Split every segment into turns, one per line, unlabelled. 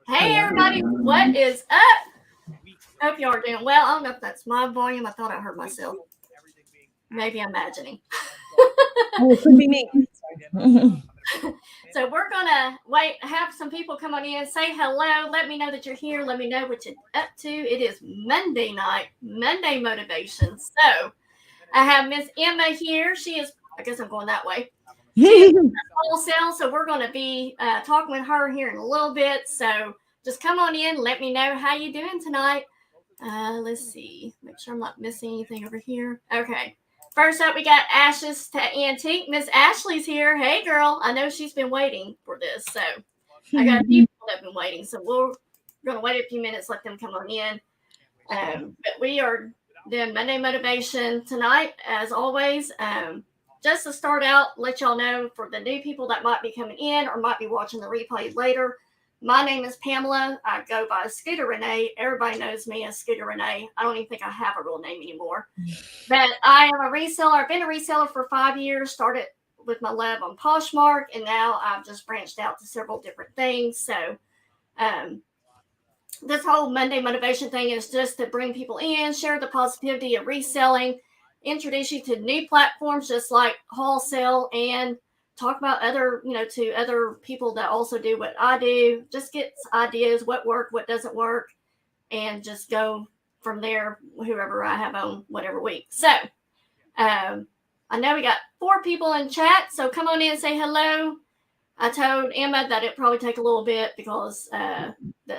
Hey everybody, what is up? Hope you are doing well. I don't know if that's my volume. I thought I heard myself. Maybe I'm imagining.
Oh, it could be me.
So we're gonna wait, have some people come on in, say hello, let me know that you're here, let me know what you're up to. It is Monday night, Monday motivation. So I have Miss Emma here. She is, I guess I'm going that way. She is wholesale, so we're going to be talking with her here in a little bit. So just come on in, let me know how you doing tonight. Let's see, make sure I'm not missing anything over here. Okay. First up, we got Ashes to Antique. Miss Ashley's here. Hey, girl. I know she's been waiting for this, so I got people that have been waiting. So we're going to wait a few minutes, let them come on in. But we are doing Monday Motivation tonight, as always. Just to start out, let y'all know for the new people that might be coming in or might be watching the replay later, my name is Pamela. I go by Scooterrenee. Everybody knows me as Scooterrenee. I don't even think I have a real name anymore. But I am a reseller. I've been a reseller for 5 years, started with my love on Poshmark, and now I've just branched out to several different things. So this whole Monday motivation thing is just to bring people in, share the positivity of reselling, introduce you to new platforms just like Haulsale, and talk about other, to other people that also do what I do. Just get ideas, what work, what doesn't work, and just go from there, whoever I have on whatever week. So I know we got 4 people in chat, so come on in and say hello. I told Emma that it'd probably take a little bit because the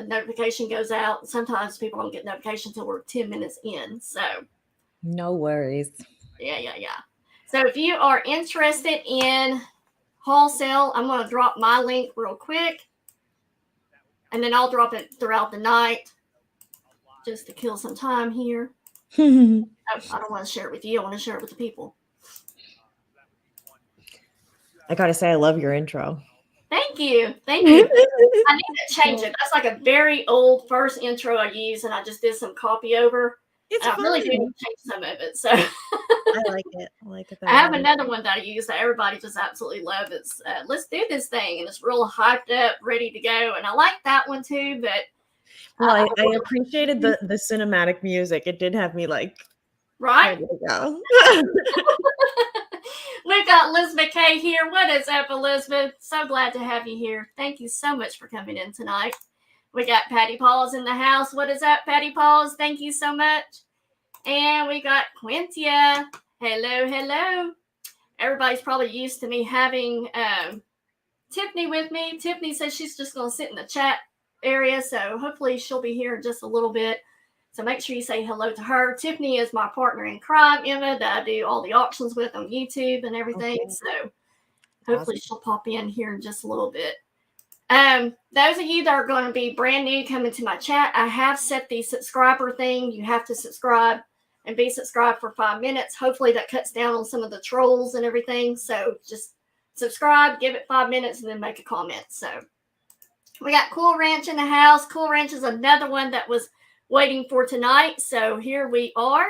notification goes out. Sometimes people don't get notification until we're 10 minutes in. So
no worries.
Yeah. So if you are interested in Haulsale, I'm going to drop my link real quick, and then I'll drop it throughout the night just to kill some time here. I don't want to share it with you. I want to share it with the people.
I got to say, I love your intro.
Thank you. I need to change it. That's like a very old first intro I used, and I just did some copy over.
It's
I really do need to change some of it. So
I like it.
I have another one that I use that everybody just absolutely loves. It's let's do this thing, and it's real hyped up, ready to go. And I like that one too. But
well, I appreciated the cinematic music. It did have me like
right.
Ready to go.
We've got Elizabeth K here. What is up, Elizabeth? So glad to have you here. Thank you so much for coming in tonight. We got Patty Paws in the house. What is up, Patty Paws? Thank you so much. And we got Quintia. Hello. Everybody's probably used to me having Tiffany with me. Tiffany says she's just going to sit in the chat area, so hopefully she'll be here in just a little bit. So make sure you say hello to her. Tiffany is my partner in crime, Emma, that I do all the auctions with on YouTube and everything. Okay. So hopefully she'll pop in here in just a little bit. Those of you that are going to be brand new coming to my chat, I have set the subscriber thing. You have to subscribe and be subscribed for 5 minutes. Hopefully that cuts down on some of the trolls and everything. So just subscribe, give it 5 minutes, and then make a comment. So we got Cool Ranch in the house. Cool Ranch is another one that was waiting for tonight. So here we are.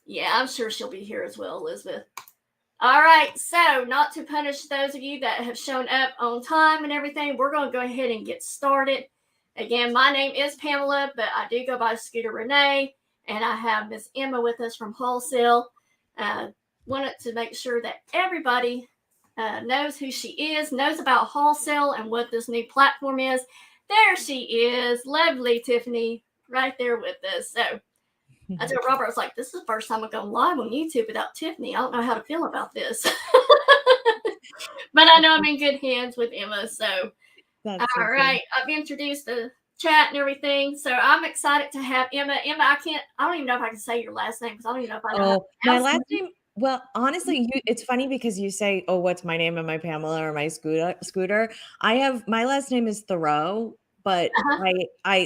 Yeah, I'm sure she'll be here as well, Elizabeth. All right, so not to punish those of you that have shown up on time and everything, we're going to go ahead and get started. Again, my name is Pamela, but I do go by Scooterrenee, and I have Miss Emma with us from Haulsale. Wanted to make sure that everybody knows who she is, knows about Haulsale and what this new platform is. There she is, lovely Tiffany, right there with us. So I told Robert, I was like, this is the first time I'm going live on YouTube without Tiffany. I don't know how to feel about this. But I know I'm in good hands with Emma. So, all right. I've introduced the chat and everything. So I'm excited to have Emma. Emma, I don't even know if I can say your last name because I don't even know if I know.
My last name. Well, honestly, it's funny because you say, oh, what's my name? Am I Pamela or my Scooter? My last name is Theroux. But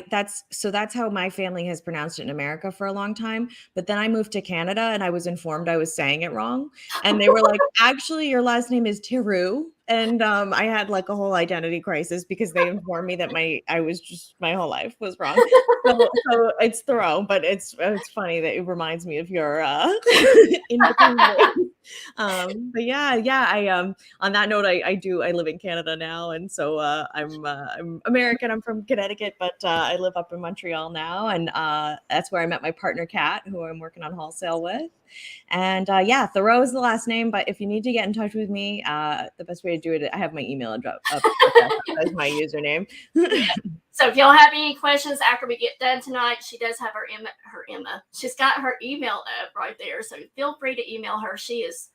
that's how my family has pronounced it in America for a long time. But then I moved to Canada and I was informed I was saying it wrong. And they were like, actually, your last name is Theroux. And I had like a whole identity crisis because they informed me that my whole life was wrong. So it's Theroux, but it's funny that it reminds me of your in between. But yeah, I on that note, I live in Canada now, and so I'm American. I'm from Connecticut, but I live up in Montreal now, and that's where I met my partner Kat, who I'm working on Haulsale with. And yeah, Theroux is the last name, but if you need to get in touch with me, the best way to do it, I have my email address as my username.
Yeah. So if y'all have any questions after we get done tonight, she does have her Emma. She's got her email up right there. So feel free to email her. She is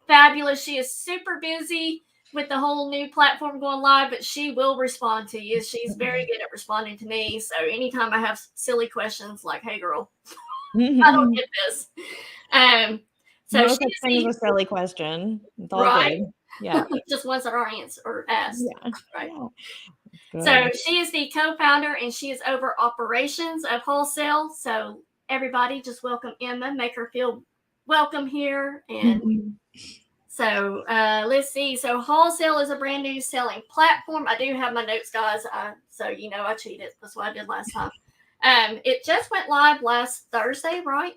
fabulous. She is super busy with the whole new platform going live, but she will respond to you. She's very good at responding to me. So anytime I have silly questions like, hey girl, I don't get this. So
no such thing as a silly question. It's all
right.
good. Yeah.
Just ones that are answered or asked.
Yeah.
Right.
Yeah.
So she is the co-founder and she is over operations of Haulsale. So everybody just welcome Emma, make her feel welcome here. And so let's see. So Haulsale is a brand new selling platform. I do have my notes, guys. So you know I cheated. That's what I did last time. It just went live last Thursday, right?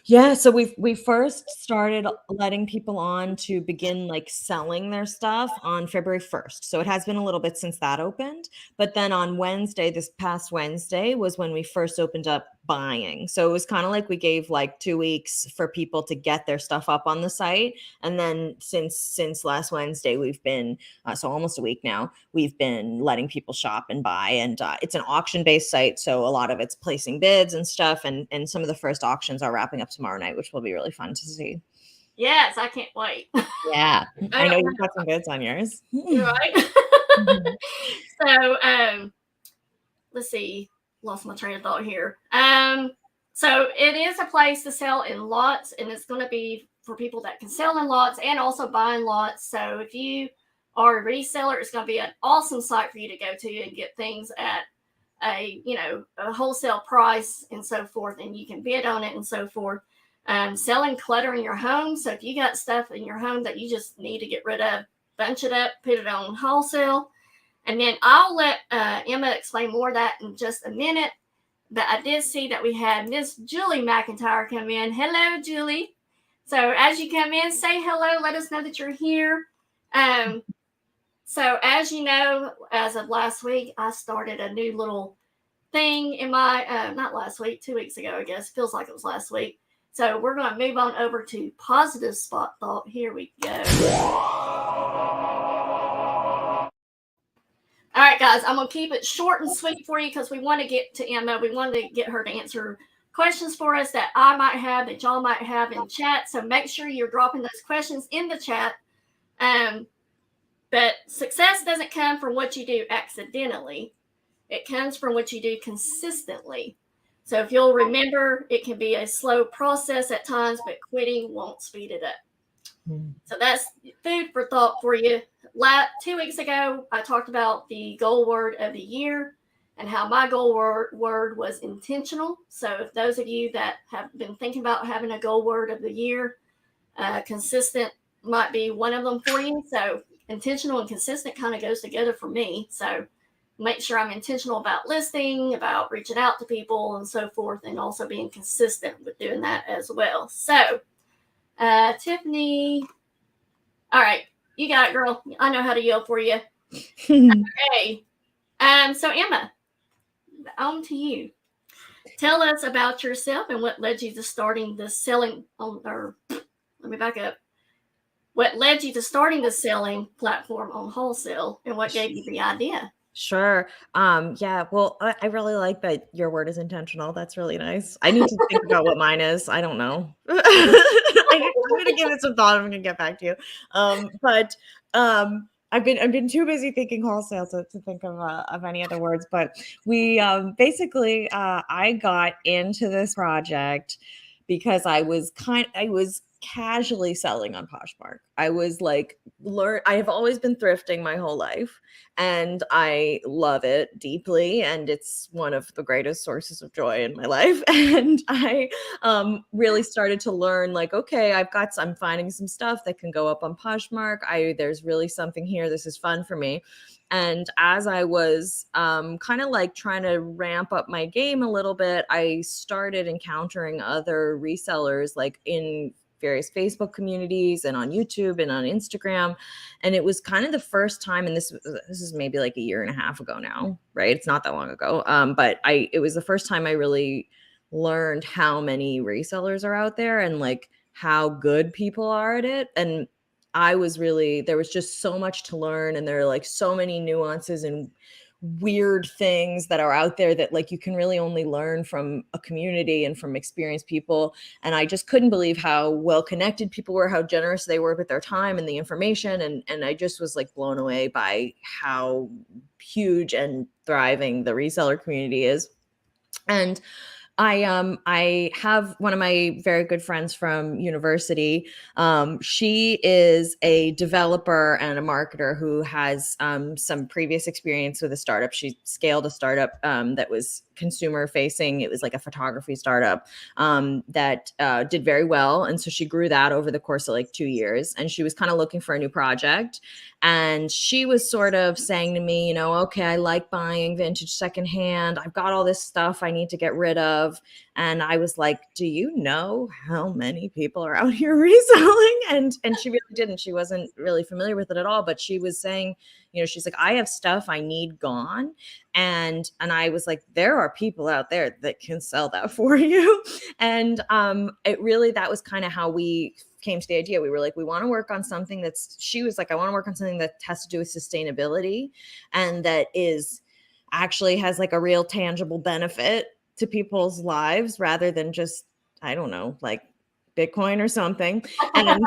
Yeah, so we first started letting people on to begin like selling their stuff on February 1st. So it has been a little bit since that opened, but then on Wednesday, this past Wednesday was when we first opened up buying. So it was kind of like we gave like 2 weeks for people to get their stuff up on the site, and then since last Wednesday we've been so almost a week now, we've been letting people shop and buy, and it's an auction based site, so a lot of it's placing bids and stuff, and some of the first auctions are wrapping up tomorrow night, which will be really fun to see.
Yes, I can't wait.
Yeah, I know you've got some bids on yours.
You're right. So let's see, lost my train of thought here. So it is a place to sell in lots, and it's going to be for people that can sell in lots and also buy in lots. So if you are a reseller, it's going to be an awesome site for you to go to and get things at a wholesale price and so forth, and you can bid on it and so forth. Selling clutter in your home. So if you got stuff in your home that you just need to get rid of, bunch it up, put it on wholesale. And then I'll let Emma explain more of that in just a minute. But I did see that we had Miss Julie McIntyre come in. Hello, Julie. So as you come in, say hello. Let us know that you're here. So as you know, as of last week, I started a new little thing in my, not last week, 2 weeks ago, I guess. Feels like it was last week. So we're going to move on over to positive spot thought. Here we go. All right, guys, I'm going to keep it short and sweet for you because we want to get to Emma. We want to get her to answer questions for us that I might have, that y'all might have in chat. So make sure you're dropping those questions in the chat. But success doesn't come from what you do accidentally. It comes from what you do consistently. So if you'll remember, it can be a slow process at times, but quitting won't speed it up. So that's food for thought for you. 2 weeks ago, I talked about the goal word of the year and how my goal word was intentional. So if those of you that have been thinking about having a goal word of the year, consistent might be one of them for you. So intentional and consistent kind of goes together for me. So make sure I'm intentional about listing, about reaching out to people and so forth, and also being consistent with doing that as well. So Tiffany, all right, you got it, girl. I know how to yell for you. Okay. So Emma, on to you. Tell us about yourself and what led you to starting the selling let me back up. What led you to starting the selling platform on Haulsale, and what gave you the idea?
Sure. Yeah, well, I really like that your word is intentional. That's really nice. I need to think about what mine is. I don't know. I'm gonna give it some thought. I'm gonna get back to you. But I've been too busy thinking wholesale to think of any other words. But we basically I got into this project because I was casually selling on Poshmark. I was like, I have always been thrifting my whole life, and I love it deeply, and it's one of the greatest sources of joy in my life. And I really started to learn, like, okay, I'm finding some stuff that can go up on Poshmark. There's really something here. This is fun for me. And as I was kind of like trying to ramp up my game a little bit, I started encountering other resellers like in various Facebook communities and on YouTube and on Instagram. And it was kind of the first time, and this is maybe like a year and a half ago now, right? It's not that long ago. But it was the first time I really learned how many resellers are out there and like how good people are at it. And there was just so much to learn, and there are like so many nuances and weird things that are out there that like you can really only learn from a community and from experienced people. And I just couldn't believe how well connected people were, how generous they were with their time and the information. And I just was like blown away by how huge and thriving the reseller community is. And I have one of my very good friends from university. She is a developer and a marketer who has some previous experience with a startup. She scaled a startup that was consumer facing. It was like a photography startup that did very well. And so she grew that over the course of like 2 years. And she was kind of looking for a new project. And she was sort of saying to me, okay, I like buying vintage secondhand. I've got all this stuff I need to get rid of. And I was like, do you know how many people are out here reselling? And she really didn't. She wasn't really familiar with it at all. But she was saying, she's like, I have stuff I need gone. And I was like, there are people out there that can sell that for you. And that was kind of how we came to the idea. We were like, we want to work on something she was like, I want to work on something that has to do with sustainability and that actually has like a real tangible benefit to people's lives rather than just, I don't know, like Bitcoin or something. And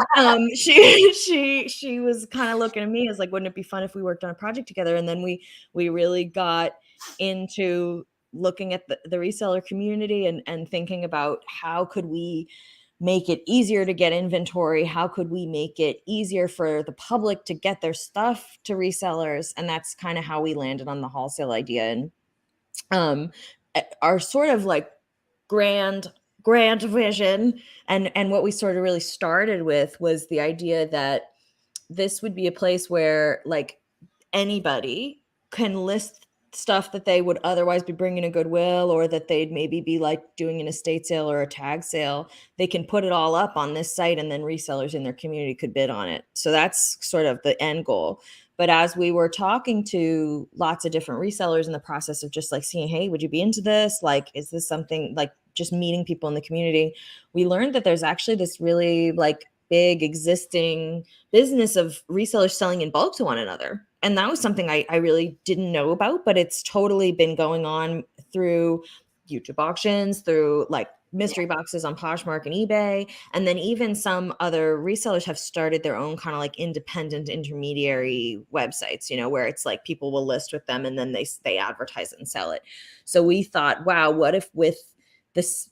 she was kind of looking at me as like, wouldn't it be fun if we worked on a project together? And then we really got into looking at the reseller community and thinking about how could we make it easier to get inventory? How could we make it easier for the public to get their stuff to resellers? And that's kind of how we landed on the Haulsale idea. And our sort of like grand vision and what we sort of really started with was the idea that this would be a place where like anybody can list stuff that they would otherwise be bringing to Goodwill, or that they'd maybe be like doing an estate sale or a tag sale. They can put it all up on this site and then resellers in their community could bid on it. So that's sort of the end goal. But as we were talking to lots of different resellers in the process of just like seeing, hey, would you be into this? Like, is this something like just meeting people in the community? We learned that there's actually this really like big existing business of resellers selling in bulk to one another. And that was something I really didn't know about, but it's totally been going on through YouTube auctions, through like mystery boxes on Poshmark and eBay. And then even some other resellers have started their own kind of like independent intermediary websites, where it's like people will list with them and then they advertise it and sell it. So we thought, wow, what if with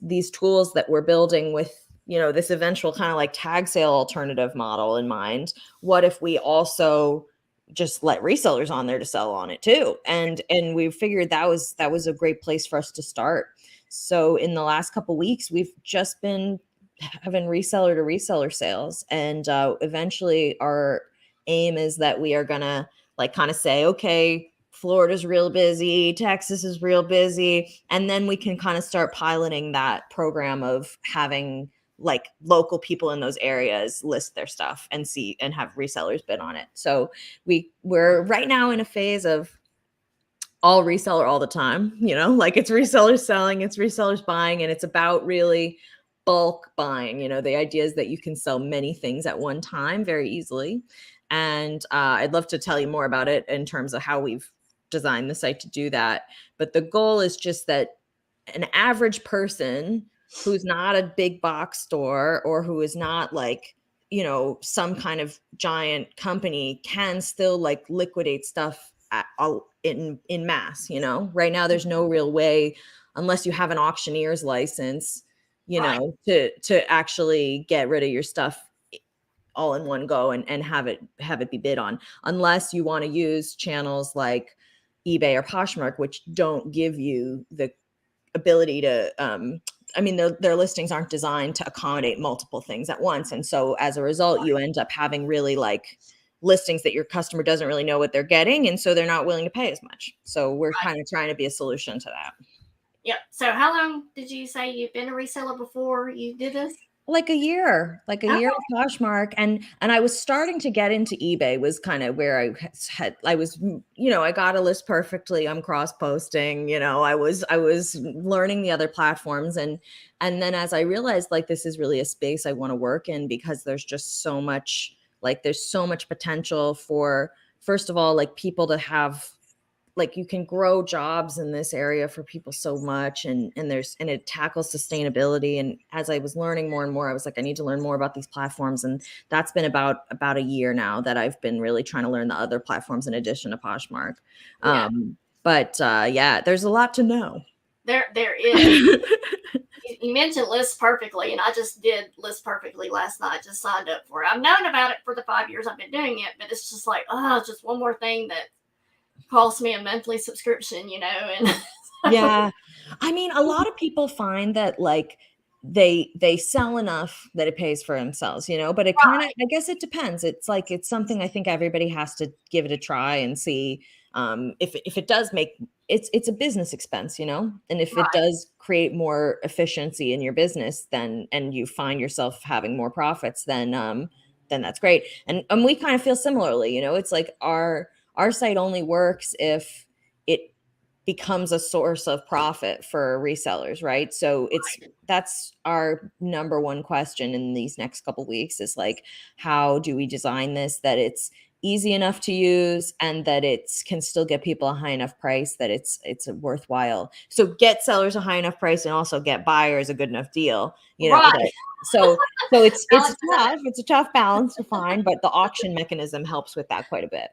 these tools that we're building with this eventual kind of like tag sale alternative model in mind, what if we also just let resellers on there to sell on it too? And we figured that was a great place for us to start. So in the last couple of weeks, we've just been having reseller to reseller sales. And eventually our aim is that we are going to like kind of say, okay, Florida's real busy, Texas is real busy. And then we can kind of start piloting that program of having like local people in those areas list their stuff and see and have resellers bid on it. So we're right now in a phase of all reseller all the time, like it's resellers selling, it's resellers buying, and it's about really bulk buying. The idea is that you can sell many things at one time very easily. And I'd love to tell you more about it in terms of how we've designed the site to do that. But the goal is just that an average person who's not a big box store or who is not like, some kind of giant company can still like liquidate stuff in mass. Right now there's no real way, unless you have an auctioneer's license, to actually get rid of your stuff all in one go and have it be bid on, unless you want to use channels like eBay or Poshmark, which don't give you the ability to their listings aren't designed to accommodate multiple things at once. And so as a result, you end up having really like listings that your customer doesn't really know what they're getting. And so they're not willing to pay as much. So we're kind of trying to be a solution to that.
Yep. So how long did you say you've been a reseller before you did this?
Like a year
Okay.
of Poshmark, and I was starting to get into eBay was kind of where I was, I got a list perfectly. I'm cross posting, I was learning the other platforms, and then as I realized like this is really a space I want to work in because there's just so much, like there's so much potential for, first of all, like people to have, like you can grow jobs in this area for people so much, and it tackles sustainability. And as I was learning more and more, I was like, I need to learn more about these platforms. And that's been about a year now that I've been really trying to learn the other platforms in addition to Poshmark.
Yeah.
But yeah, there's a lot to know.
There is. You mentioned List Perfectly, and I just did List Perfectly last night. Just signed up for it. I've known about it for the 5 years I've been doing it, but it's just like, oh, just one more thing that costs me a monthly subscription, and
Yeah. I mean, a lot of people find that like they sell enough that it pays for themselves, but it kind of, I guess it depends. It's like it's something I think everybody has to give it a try and see if it does make it's a business expense, and if it
right,
does create more efficiency in your business, then and you find yourself having more profits, then that's great. And we kind of feel similarly, it's like our site only works if it becomes a source of profit for resellers, right? So that's our number one question in these next couple weeks is like, how do we design this that it's easy enough to use and that it's can still get people a high enough price that it's worthwhile. So get sellers a high enough price and also get buyers a good enough deal,
right.
that so it's
Balance that.
tough. It's a tough balance to find, but the auction mechanism helps with that quite a bit.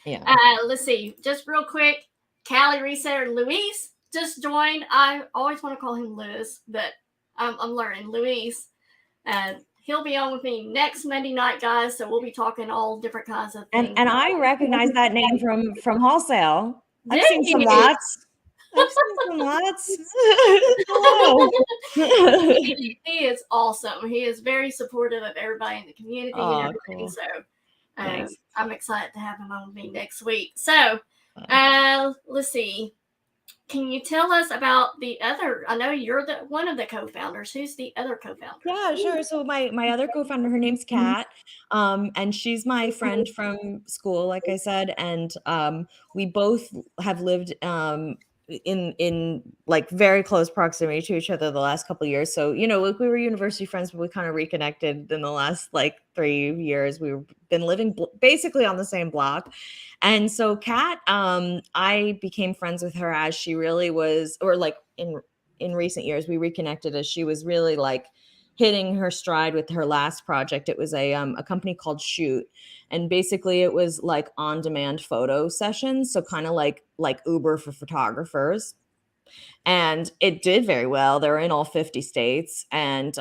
Yeah.
Let's see, just real quick. Cali reseller Luis just joined. I always want to call him Liz, but I'm learning Luis. He'll be on with me next Monday night, guys. So we'll be talking all different kinds of things.
And I recognize that name from Haulsale.
Do
I've seen some
you?
lots. I've seen some lots. Hello.
He is awesome. He is very supportive of everybody in the community and
Oh,
everything.
cool.
So
Nice.
I'm excited to have him on with me next week. So let's see. Can you tell us about the other? I know you're the one of the co-founders. Who's the other co-founder?
Yeah, sure. So my other co-founder, her name's Kat, and she's my friend from school, like I said, and we both have lived in like very close proximity to each other the last couple of years. So like we were university friends, but we kind of reconnected in the last like 3 years. We've been living basically on the same block, and so Kat, I became friends with her as she really was, or like in recent years, we reconnected as she was really like hitting her stride with her last project. It was a company called Shoot, and basically it was like on demand photo sessions, so kind of like Uber for photographers. And it did very well. They're in all 50 states, and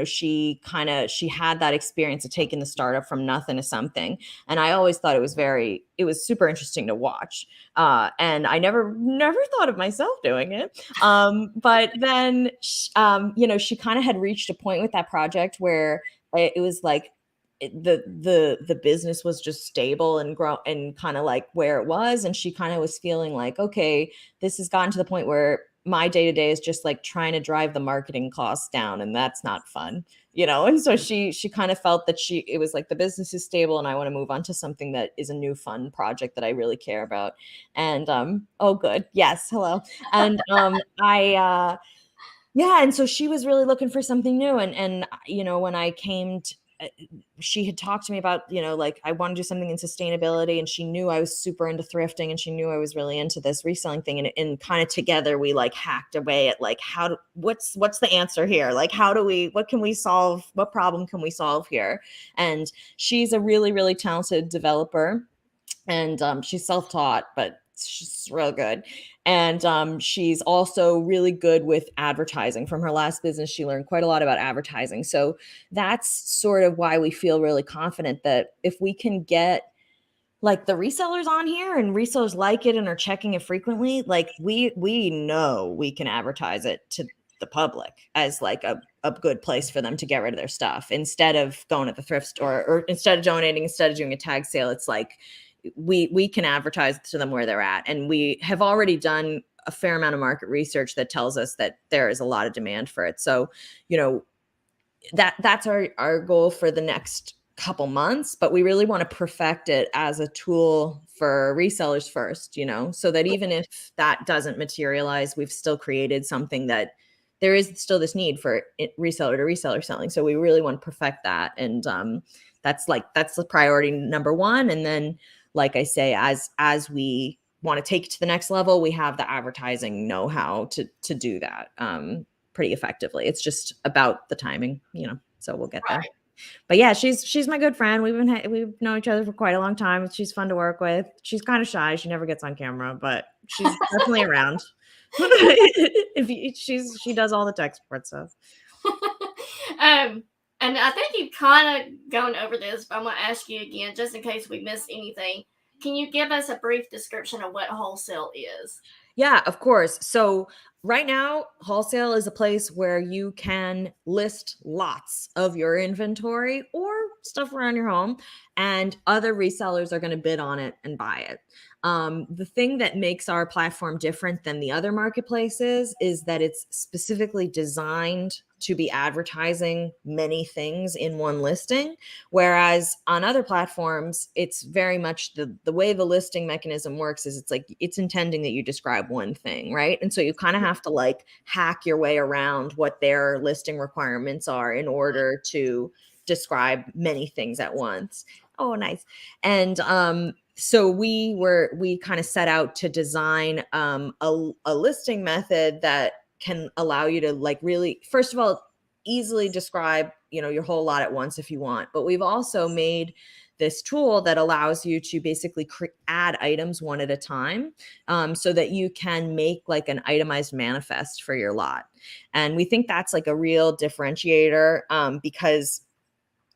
she had that experience of taking the startup from nothing to something. And I always thought it was super interesting to watch. And I never thought of myself doing it. But then she kind of had reached a point with that project where it was like the business was just stable and grow and kind of like where it was, and she kind of was feeling like, okay, this has gotten to the point where my day to day is just like trying to drive the marketing costs down, and that's not fun. And so she kind of felt that it was like the business is stable and I want to move on to something that is a new fun project that I really care about. And oh good, yes, hello. And I yeah, and so she was really looking for something new, and when I came to, she had talked to me about, like I want to do something in sustainability, and she knew I was super into thrifting, and she knew I was really into this reselling thing, and kind of together we like hacked away at like what's the answer here? Like what can we solve? What problem can we solve here? And she's a really, really talented developer, and she's self-taught, but she's real good. And she's also really good with advertising. From her last business, she learned quite a lot about advertising. So that's sort of why we feel really confident that if we can get like the resellers on here and resellers like it and are checking it frequently, like we know we can advertise it to the public as like a good place for them to get rid of their stuff instead of going at the thrift store, or instead of donating, instead of doing a tag sale. It's like we can advertise to them where they're at, and we have already done a fair amount of market research that tells us that there is a lot of demand for it. So that's our goal for the next couple months, but we really want to perfect it as a tool for resellers first, so that even if that doesn't materialize, we've still created something that there is still this need for reseller to reseller selling. So we really want to perfect that. And that's the priority number one. And then, like I say, as we want to take it to the next level, we have the advertising know-how to do that pretty effectively. It's just about the timing, so we'll get there. But yeah, she's my good friend. We've known each other for quite a long time. She's fun to work with. She's kind of shy. She never gets on camera, but she's definitely around. She does all the tech support stuff.
And I think you've kind of gone over this, but I'm going to ask you again, just in case we missed anything. Can you give us a brief description of what wholesale is?
Yeah, of course. So right now, wholesale is a place where you can list lots of your inventory or stuff around your home, and other resellers are going to bid on it and buy it. The thing that makes our platform different than the other marketplaces is that it's specifically designed to be advertising many things in one listing. Whereas on other platforms, it's very much the way the listing mechanism works is it's intending that you describe one thing, right? And so you kind of have to like hack your way around what their listing requirements are in order to describe many things at once. Oh, nice. And so we kind of set out to design a listing method that can allow you to like really, first of all, easily describe your whole lot at once if you want. But we've also made this tool that allows you to basically add items one at a time, so that you can make like an itemized manifest for your lot. And we think that's like a real differentiator, because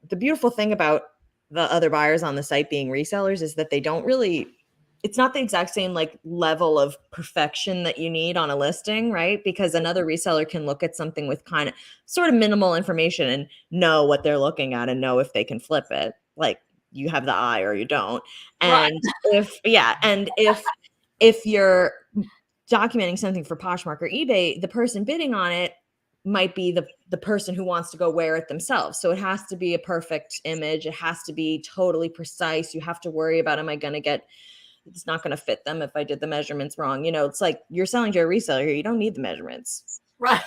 the beautiful thing about the other buyers on the site being resellers is that it's not the exact same like level of perfection that you need on a listing, right? Because another reseller can look at something with kind of sort of minimal information and know what they're looking at and know if they can flip it. Like you have the eye or you don't. And if you're documenting something for Poshmark or eBay, the person bidding on it might be the person who wants to go wear it themselves. So it has to be a perfect image. It has to be totally precise. You have to worry about, it's not going to fit them if I did the measurements wrong. It's like you're selling to a reseller here. You don't need the measurements.
Right.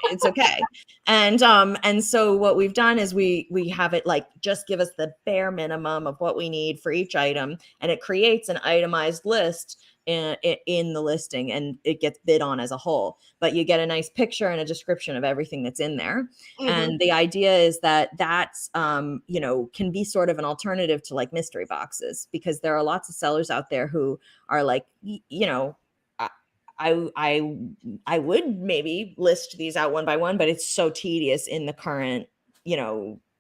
It's okay. And so what we've done is we have it like just give us the bare minimum of what we need for each item, and it creates an itemized list in the listing, and it gets bid on as a whole, but you get a nice picture and a description of everything that's in there. Mm-hmm. And the idea is that's can be sort of an alternative to like mystery boxes, because there are lots of sellers out there who are like, I would maybe list these out one by one, but it's so tedious in the current,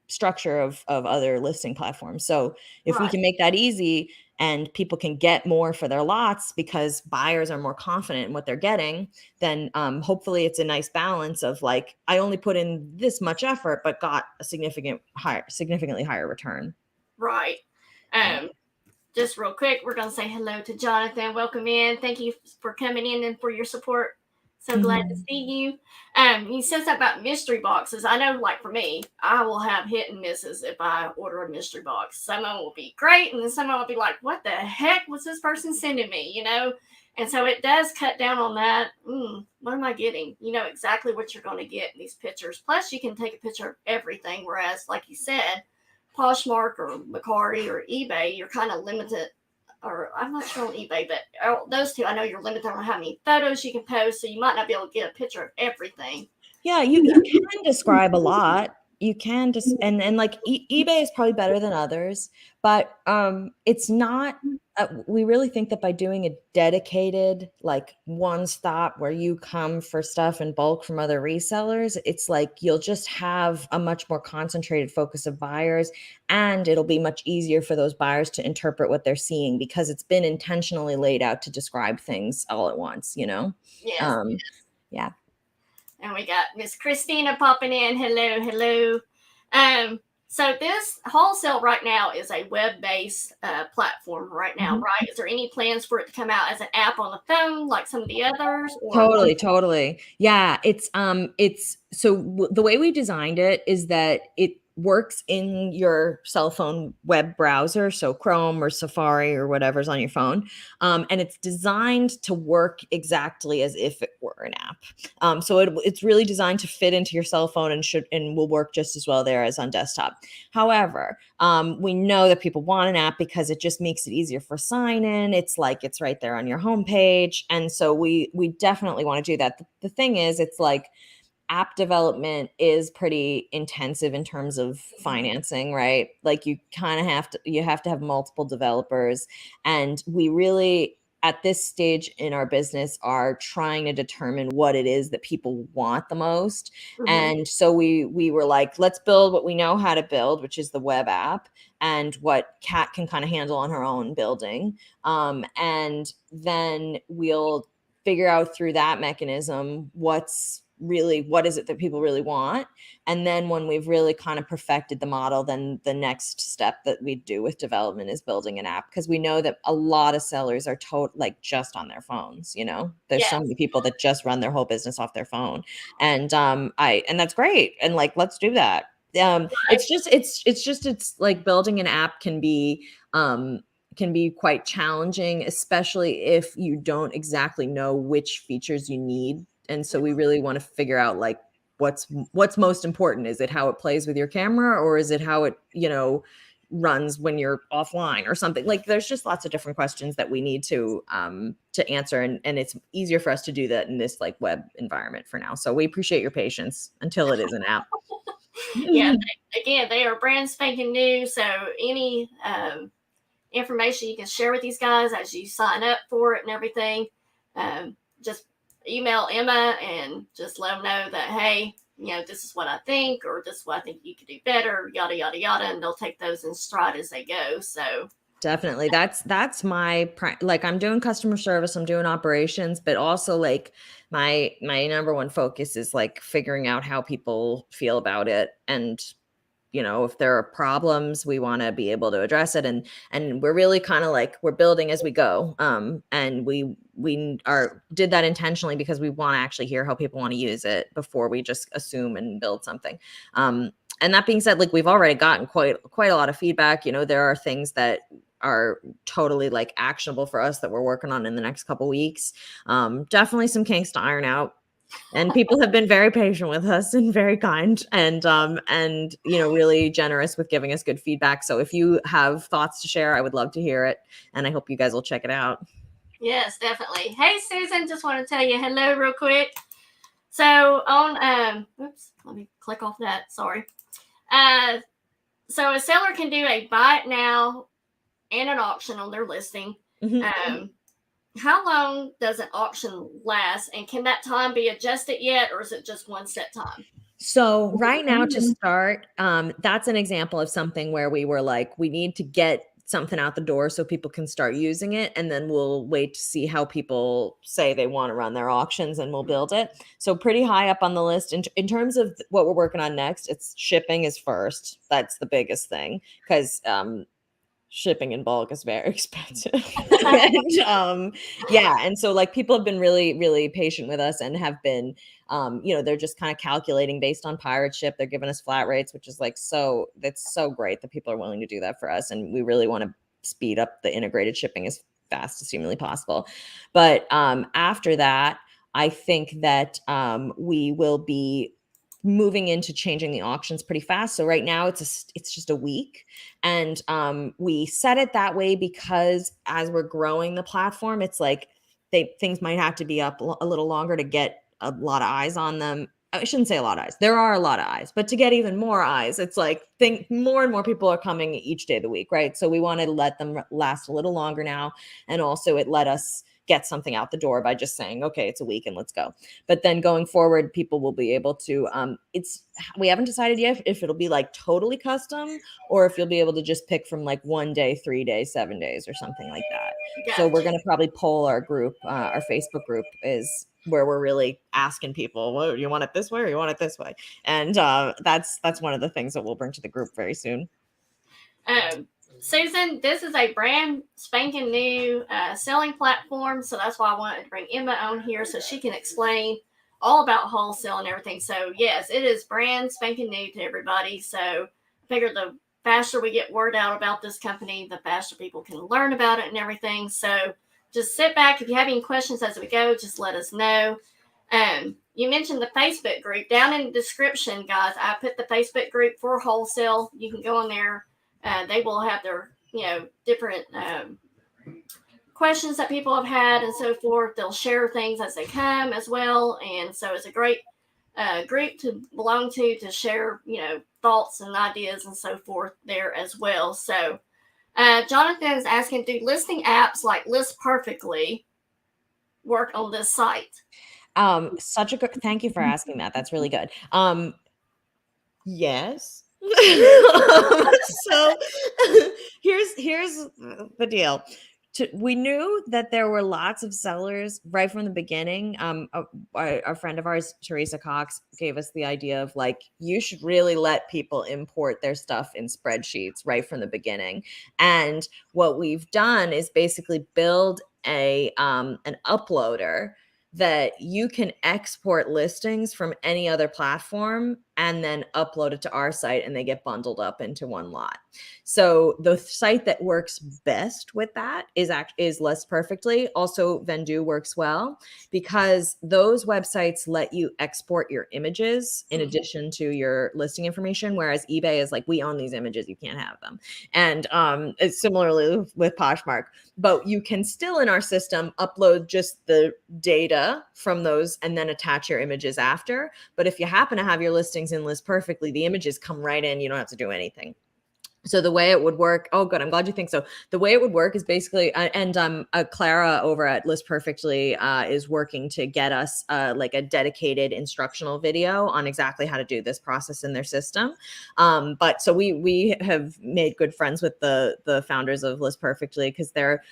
structure of other listing platforms. So if we can make that easy and people can get more for their lots because buyers are more confident in what they're getting, then hopefully it's a nice balance of like, I only put in this much effort, but got a significantly higher return.
Right. Just real quick, we're going to say hello to Jonathan. Welcome in. Thank you for coming in and for your support. So glad to see you. He says that about mystery boxes. I know, like for me, I will have hit and misses if I order a mystery box. Some of them will be great, and then some of them will be like, what the heck was this person sending me, And so it does cut down on that. What am I getting? You know exactly what you're going to get in these pictures. Plus, you can take a picture of everything, whereas, like you said, Poshmark or Mercari or eBay, you're kind of limited, or I'm not sure on eBay, but those two, I know you're limited on how many photos you can post, so you might not be able to get a picture of everything.
Yeah, you can describe a lot. You can just, and like eBay is probably better than others, but it's not, we really think that by doing a dedicated, like one stop where you come for stuff in bulk from other resellers, it's like you'll just have a much more concentrated focus of buyers, and it'll be much easier for those buyers to interpret what they're seeing because it's been intentionally laid out to describe things all at once,
Yes.
Yeah.
And we got Miss Christina popping in. Hello. So this Haulsale right now is a web-based platform right now, right? Is there any plans for it to come out as an app on the phone like some of the others? Or
Totally. Yeah, it's so the way we designed it is that it works in your cell phone web browser, so Chrome or Safari or whatever's on your phone, and it's designed to work exactly as if it were an app. So it's really designed to fit into your cell phone and will work just as well there as on desktop. However, we know that people want an app because it just makes it easier for sign in. It's like it's right there on your homepage, and so we definitely want to do that. The thing is, it's like app development is pretty intensive in terms of financing, right? Like you kind of have to have multiple developers, and we really at this stage in our business are trying to determine what it is that people want the most. And so we were like, let's build what we know how to build, which is the web app and what Kat can kind of handle on her own building. And then we'll figure out through that mechanism what is it that people really want. And then when we've really kind of perfected the model, then the next step that we do with development is building an app, because we know that a lot of sellers are like just on their phones. There's so many people that just run their whole business off their phone, and and that's great, and like let's do that. It's like building an app can be quite challenging, especially if you don't exactly know which features you need. And so we really want to figure out like what's most important. Is it how it plays with your camera, or is it how it, runs when you're offline or something? Like there's just lots of different questions that we need to answer. And it's easier for us to do that in this like web environment for now. So we appreciate your patience until it is an app.
Yeah, again, they are brand spanking new. So any information you can share with these guys as you sign up for it and everything, just email Emma and just let them know that, hey, this is what I think, or this is what I think you could do better, yada, yada, yada. And they'll take those in stride as they go. So
definitely. That's my like I'm doing customer service, I'm doing operations, but also like my number one focus is like figuring out how people feel about it. And if there are problems, we want to be able to address it. And we're really kind of like we're building as we go. And we did that intentionally because we want to actually hear how people want to use it before we just assume and build something. And that being said, like we've already gotten quite a lot of feedback. There are things that are totally like actionable for us that we're working on in the next couple weeks. Definitely some kinks to iron out. And people have been very patient with us and very kind and really generous with giving us good feedback. So if you have thoughts to share, I would love to hear it. And I hope you guys will check it out.
Yes, definitely. Hey, Susan, just want to tell you hello real quick. So on, oops, let me click off that. Sorry. So a seller can do a buy it now and an auction on their listing. How long does an auction last, and can that time be adjusted yet, or is it just one set time?
So right now to start, that's an example of something where we were like, we need to get something out the door so people can start using it. And then we'll wait to see how people say they want to run their auctions, and we'll build it. So pretty high up on the list. In terms of what we're working on next, it's shipping is first. That's the biggest thing, because shipping in bulk is very expensive. And so like people have been really, really patient with us and have been, they're just kind of calculating based on pirate ship. They're giving us flat rates, which is like, that's so great that people are willing to do that for us. And we really want to speed up the integrated shipping as fast as humanly possible. But after that, I think that we will be moving into changing the auctions pretty fast. So right now it's just a week, and we set it that way because as we're growing the platform, it's like things might have to be up a little longer to get a lot of eyes on them. I shouldn't say a lot of eyes. There are a lot of eyes, but to get even more eyes, it's like more and more people are coming each day of the week, right? So we want to let them last a little longer now, and also it let us get something out the door by just saying, okay, it's a week and let's go. But then going forward, people will be able to, we haven't decided yet if it'll be like totally custom, or if you'll be able to just pick from like 1 day, 3 days, 7 days or something like that. Gotcha. So we're going to probably poll our group, our Facebook group is where we're really asking people, well, you want it this way or you want it this way? And that's one of the things that we'll bring to the group very soon.
Susan, this is a brand spanking new selling platform, so that's why I wanted to bring Emma on here so she can explain all about wholesale and everything. So yes, it is brand spanking new to everybody. So I figure the faster we get word out about this company, the faster people can learn about it and everything. So just sit back. If you have any questions as we go, just let us know. You mentioned the Facebook group. Down in the description, guys, I put the Facebook group for wholesale. You can go on there. They will have their, different questions that people have had and so forth. They'll share things as they come as well. And so it's a great group to belong to share, thoughts and ideas and so forth there as well. So Jonathan is asking, do listing apps like List Perfectly work on this site?
Such a good, thank you for asking that. That's really good. Yes. So here's the deal. We knew that there were lots of sellers right from the beginning. A friend of ours, Teresa Cox, gave us the idea of like, you should really let people import their stuff in spreadsheets right from the beginning. And what we've done is basically build an uploader that you can export listings from any other platform and then upload it to our site, and they get bundled up into one lot. So the site that works best with that is List Perfectly. Also, Vendoo works well because those websites let you export your images in addition to your listing information, whereas eBay is like, we own these images, you can't have them. And it's similarly with Poshmark, but you can still in our system upload just the data from those and then attach your images after. But if you happen to have your listings in List Perfectly, the images come right in. You don't have to do anything. So the way it would work, oh, good. I'm glad you think so. The way it would work is basically, Clara over at List Perfectly is working to get us like a dedicated instructional video on exactly how to do this process in their system. But so we have made good friends with the founders of List Perfectly because they're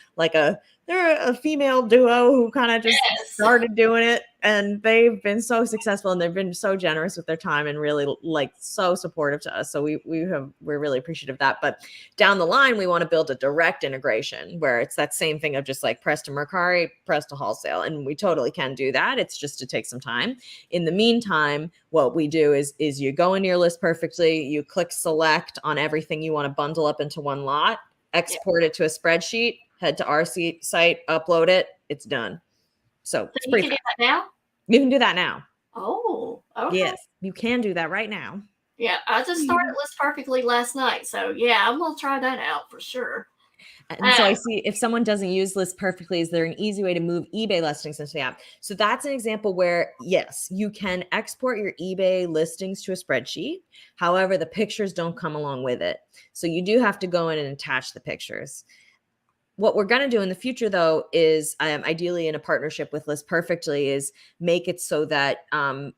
a female duo who kind of just started doing it, and they've been so successful and they've been so generous with their time and really like so supportive to us. So we're really appreciative of that. But down the line, we want to build a direct integration where it's that same thing of just like press to Mercari, press to wholesale. And we totally can do that. It's just to take some time. In the meantime, what we do is you go into your List Perfectly, you click select on everything you want to bundle up into one lot, export it to a spreadsheet, head to our site, upload it, it's done. So it's pretty
fast. Do that now?
You can do that now.
Oh, okay.
Yes, you can do that right now.
Yeah, I just started List Perfectly last night. So yeah, I'm going to try that out for sure.
And so I see if someone doesn't use List Perfectly, is there an easy way to move eBay listings into the app? So that's an example where, yes, you can export your eBay listings to a spreadsheet. However, the pictures don't come along with it. So you do have to go in and attach the pictures. What we're going to do in the future, though, is ideally in a partnership with List Perfectly, is make it so that,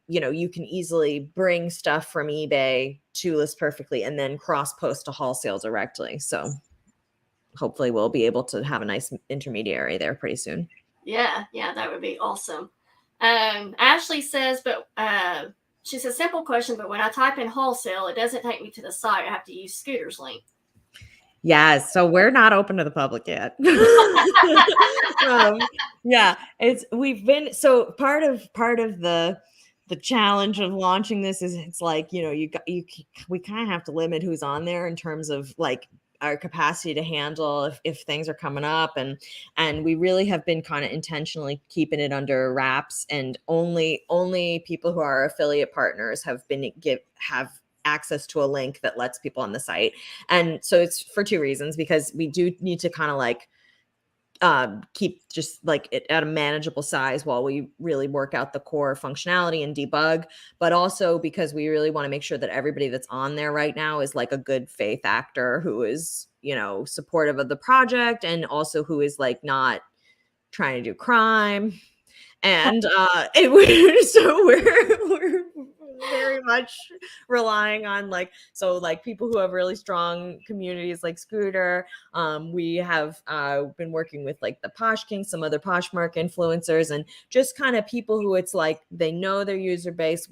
you can easily bring stuff from eBay to List Perfectly and then cross-post to wholesale directly. So hopefully we'll be able to have a nice intermediary there pretty soon.
Yeah, that would be awesome. Ashley says, but she says, simple question, but when I type in wholesale, it doesn't take me to the site. I have to use Scooter's link.
Yeah, so we're not open to the public yet. We've been, so part of the challenge of launching this is it's like, we kind of have to limit who's on there in terms of like our capacity to handle if things are coming up, and we really have been kind of intentionally keeping it under wraps, and only people who are affiliate partners have access to a link that lets people on the site. And so it's for two reasons, because we do need to kind of like keep just like it at a manageable size while we really work out the core functionality and debug, but also because we really want to make sure that everybody that's on there right now is like a good faith actor who is, supportive of the project, and also who is like not trying to do crime. And we're very much relying on like people who have really strong communities like Scooter. We have been working with like the Posh King, some other Poshmark influencers, and just kind of people who it's like they know their user base.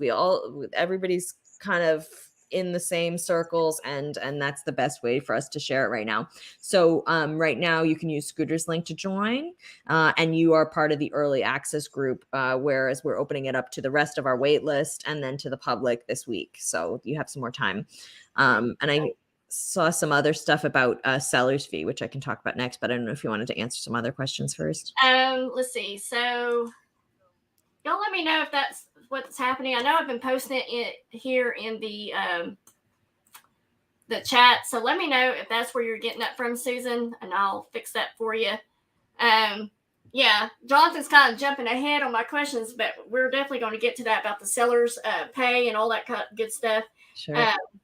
Everybody's kind of in the same circles, and that's the best way for us to share it right now. So right now you can use Scooter's link to join, and you are part of the early access group, whereas we're opening it up to the rest of our wait list and then to the public this week. So you have some more time. And I saw some other stuff about seller's fee, which I can talk about next, but I don't know if you wanted to answer some other questions first.
Let's see. So y'all let me know if that's what's happening. I know I've been posting it here in the chat, so let me know if that's where you're getting that from, Susan, and I'll fix that for you. Yeah, Jonathan's kind of jumping ahead on my questions, but we're definitely going to get to that about the seller's pay and all that kind of good stuff.
Sure.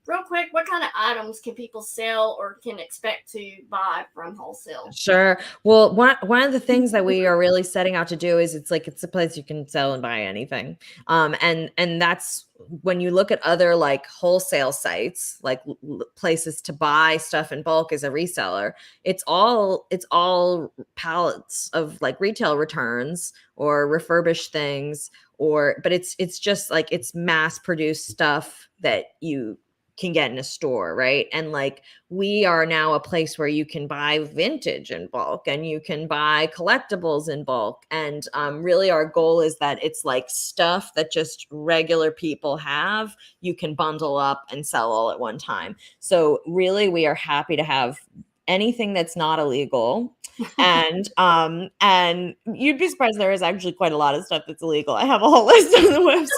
Real quick, what kind of items can people sell or can expect to buy from Wholesale?
Sure. Well, one of the things that we are really setting out to do is it's a place you can sell and buy anything. And that's when you look at other like wholesale sites, like places to buy stuff in bulk as a reseller, it's all pallets of like retail returns or refurbished things, but it's just like it's mass produced stuff that you can get in a store, right? And like we are now a place where you can buy vintage in bulk and you can buy collectibles in bulk. And really our goal is that it's like stuff that just regular people have, you can bundle up and sell all at one time. So really we are happy to have anything that's not illegal. And you'd be surprised there is actually quite a lot of stuff that's illegal. I have a whole list on the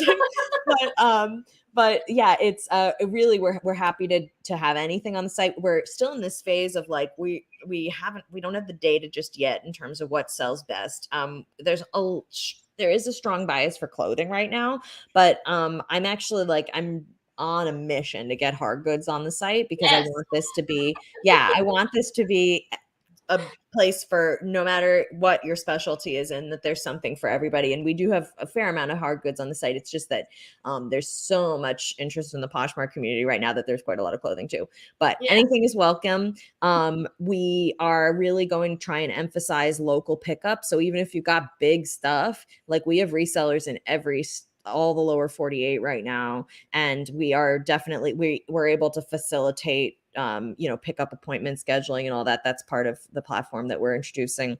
website. But yeah, it's really we're happy to have anything on the site. We're still in this phase of like we don't have the data just yet in terms of what sells best. There is a strong bias for clothing right now, but I'm actually like I'm on a mission to get hard goods on the site because I want this to be I want this to be a place for no matter what your specialty is in, that there's something for everybody. And we do have a fair amount of hard goods on the site. It's just that there's so much interest in the Poshmark community right now that there's quite a lot of clothing too. But anything is welcome. We are really going to try and emphasize local pickup. So even if you've got big stuff, like we have resellers in all the lower 48 right now. And we are definitely, we're able to facilitate pickup appointment scheduling and all that. That's part of the platform that we're introducing.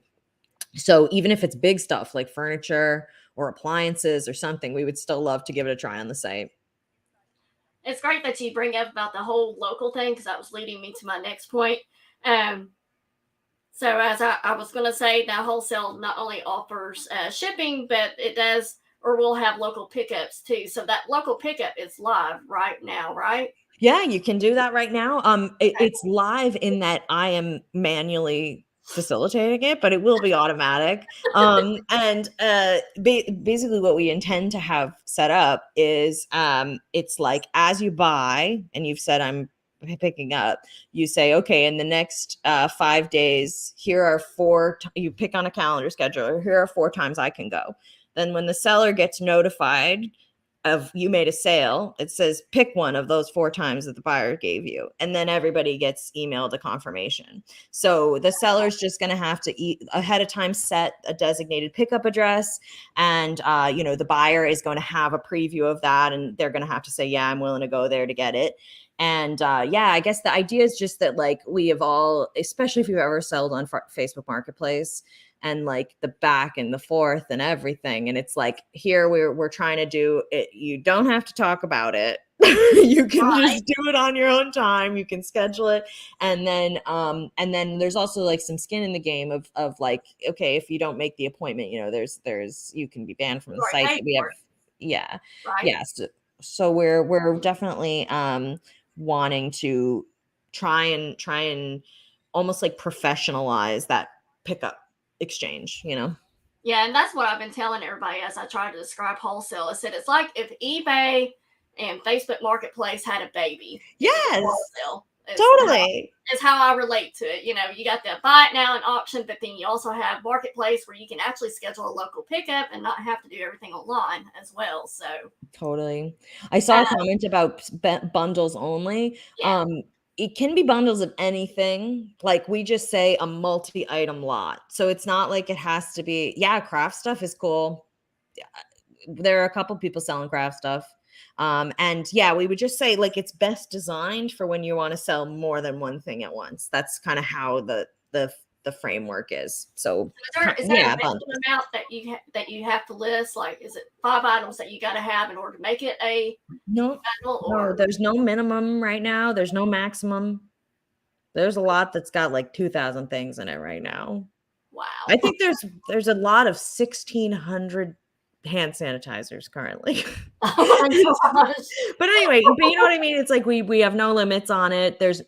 So even if it's big stuff like furniture or appliances or something, we would still love to give it a try on the site.
It's great that you bring up about the whole local thing because that was leading me to my next point. So as I was going to say, now Wholesale not only offers shipping, but it does or will have local pickups too. So that local pickup is live right now, right?
Yeah, you can do that right now. It's live in that I am manually facilitating it, but it will be automatic. Basically what we intend to have set up is it's like as you buy and you've said I'm picking up, you say, okay, in the next 5 days, here are you pick on a calendar scheduler, here are 4 times I can go. Then when the seller gets notified of you made a sale, it says pick one of those 4 times that the buyer gave you, and then everybody gets emailed a confirmation. So the seller's just going to have to ahead of time set a designated pickup address, and the buyer is going to have a preview of that, and they're going to have to say, yeah, I'm willing to go there to get it. And I guess the idea is just that like we have all, especially if you've ever sold on Facebook Marketplace, and like the back and the forth and everything. And it's like, here we're trying to do it. You don't have to talk about it. You can just do it on your own time. You can schedule it. And then there's also like some skin in the game of like, okay, if you don't make the appointment, there's, you can be banned from the site. We have, So we're definitely, wanting to try and almost like professionalize that pickup exchange.
Yeah, and that's what I've been telling everybody as I try to describe Wholesale. I said it's like if eBay and Facebook Marketplace had a baby.
Yes.
Wholesale.
Totally.
Is how I relate to it. You know, you got the buy it now and auction, but then you also have marketplace where you can actually schedule a local pickup and not have to do everything online as well. So
Totally. I saw a comment about bundles only.
yeah.
It can be bundles of anything. Like we just say a multi-item lot. So it's not like it has to be, yeah, craft stuff is cool. There are a couple people selling craft stuff. And yeah, we would just say like it's best designed for when you want to sell more than one thing at once. That's kind of how the framework is. So
Is there a
yeah,
minimum
bundles.
amount that you have to list? Like, is it 5 items that you got to have in order to make it a
No,
bundle?
no,
Or
there's no minimum right now. There's no maximum. There's a lot that's got like 2,000 things in it right now. I
wow.
think there's a lot of 1,600 hand sanitizers currently.
Oh my gosh.
But anyway, but you know what I mean? It's like we have no limits on it. There's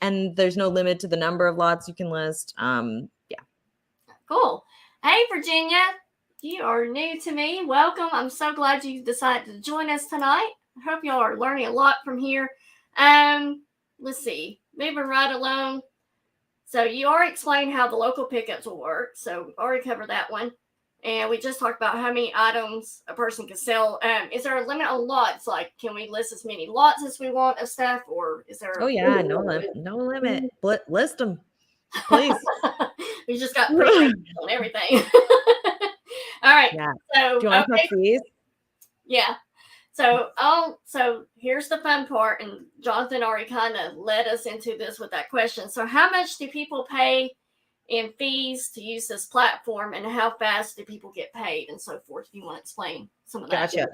no limit to the number of lots you can list. Yeah.
Cool. Hey, Virginia, you are new to me. Welcome. I'm so glad you decided to join us tonight. I hope y'all are learning a lot from here. Let's see. Moving right along. So you already explained how the local pickups will work. So we've already covered that one. And we just talked about how many items a person can sell. Is there a limit on lots? Like, can we list as many lots as we want of stuff? Or is there
Oh yeah, no limit. List them, please.
we just got pre on everything. All right.
Yeah.
So
Do you want to talk
okay,
fees?
yeah. So here's the fun part, and Jonathan already kind of led us into this with that question. So how much do people pay in fees to use this platform, and how fast do people get paid, and so forth? If you want to explain some of that.
Gotcha.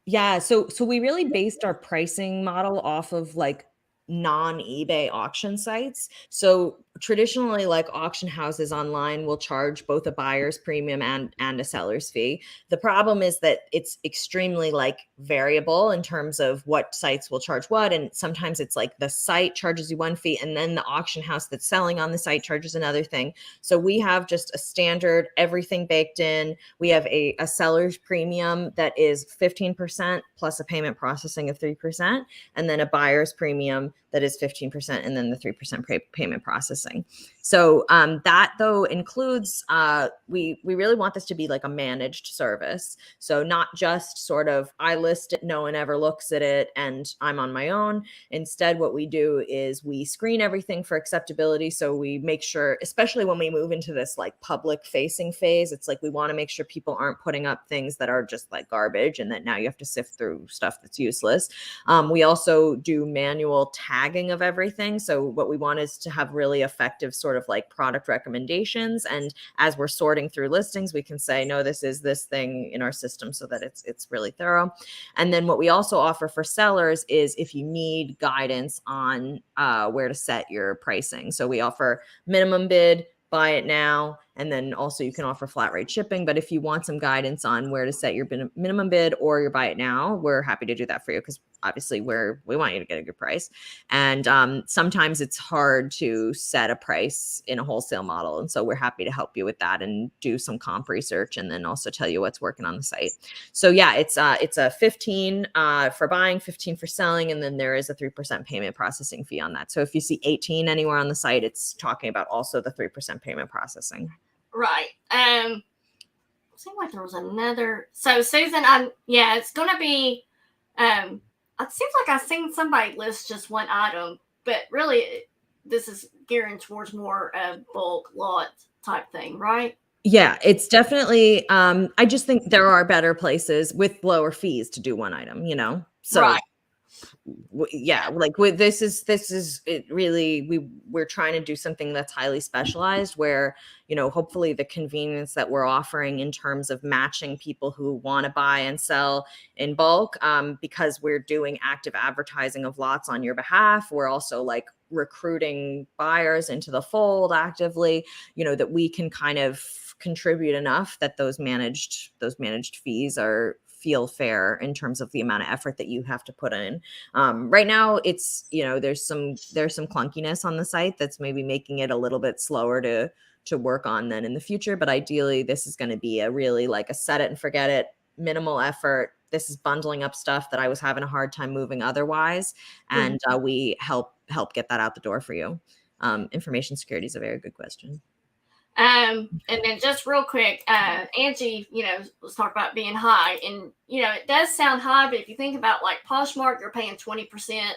Yeah, so we really based our pricing model off of like non-eBay auction sites. So traditionally, like auction houses online will charge both a buyer's premium and a seller's fee. The problem is that it's extremely like variable in terms of what sites will charge what, and sometimes it's like the site charges you one fee and then the auction house that's selling on the site charges another thing. So we have just a standard everything baked in. We have a seller's premium that is 15% plus a payment processing of 3%, and then a buyer's premium that is 15%, and then the 3% payment processing. So that though includes, we really want this to be like a managed service. So not just sort of, I list it, no one ever looks at it, and I'm on my own. Instead, what we do is we screen everything for acceptability. So we make sure, especially when we move into this like public facing phase, it's like we want to make sure people aren't putting up things that are just like garbage and that now you have to sift through stuff that's useless. We also do manual tagging of everything. So what we want is to have really effective sort of like product recommendations. And as we're sorting through listings, we can say, no, this is this thing in our system so that it's really thorough. And then what we also offer for sellers is if you need guidance on where to set your pricing. So we offer minimum bid, buy it now, and then also you can offer flat rate shipping. But if you want some guidance on where to set your minimum bid or your buy it now, we're happy to do that for you, because obviously we want you to get a good price. And sometimes it's hard to set a price in a wholesale model. And so we're happy to help you with that and do some comp research and then also tell you what's working on the site. So yeah, it's a 15 for buying, 15 for selling, and then there is a 3% payment processing fee on that. So if you see 18 anywhere on the site, it's talking about also the 3% payment processing.
Right. Seemed like there was another. So Susan, it's gonna be. It seems like I've seen somebody list just one item, but really, this is gearing towards more bulk lot type thing, right?
Yeah, it's definitely. I just think there are better places with lower fees to do one item. So.
Right.
Yeah, like with this is it really, we're trying to do something that's highly specialized where hopefully the convenience that we're offering in terms of matching people who want to buy and sell in bulk, because we're doing active advertising of lots on your behalf, we're also like recruiting buyers into the fold actively, that we can kind of contribute enough that those managed fees feel fair in terms of the amount of effort that you have to put in. Right now, it's there's some clunkiness on the site that's maybe making it a little bit slower to work on than in the future. But ideally, this is going to be a really like a set it and forget it, minimal effort. This is bundling up stuff that I was having a hard time moving otherwise, and we help help get that out the door for you. Information security is a very good question.
And then just real quick, Angie, let's talk about being high. And, it does sound high, but if you think about like Poshmark, you're paying 20%,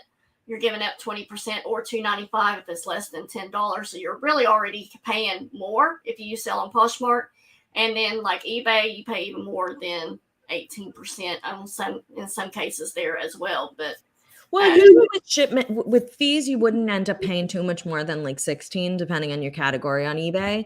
you're giving up 20% or $2.95 if it's less than $10. So you're really already paying more if you sell on Poshmark. And then like eBay, you pay even more than 18% in some cases there as well. But
well, usually with shipment, with fees, you wouldn't end up paying too much more than like 16, depending on your category on eBay.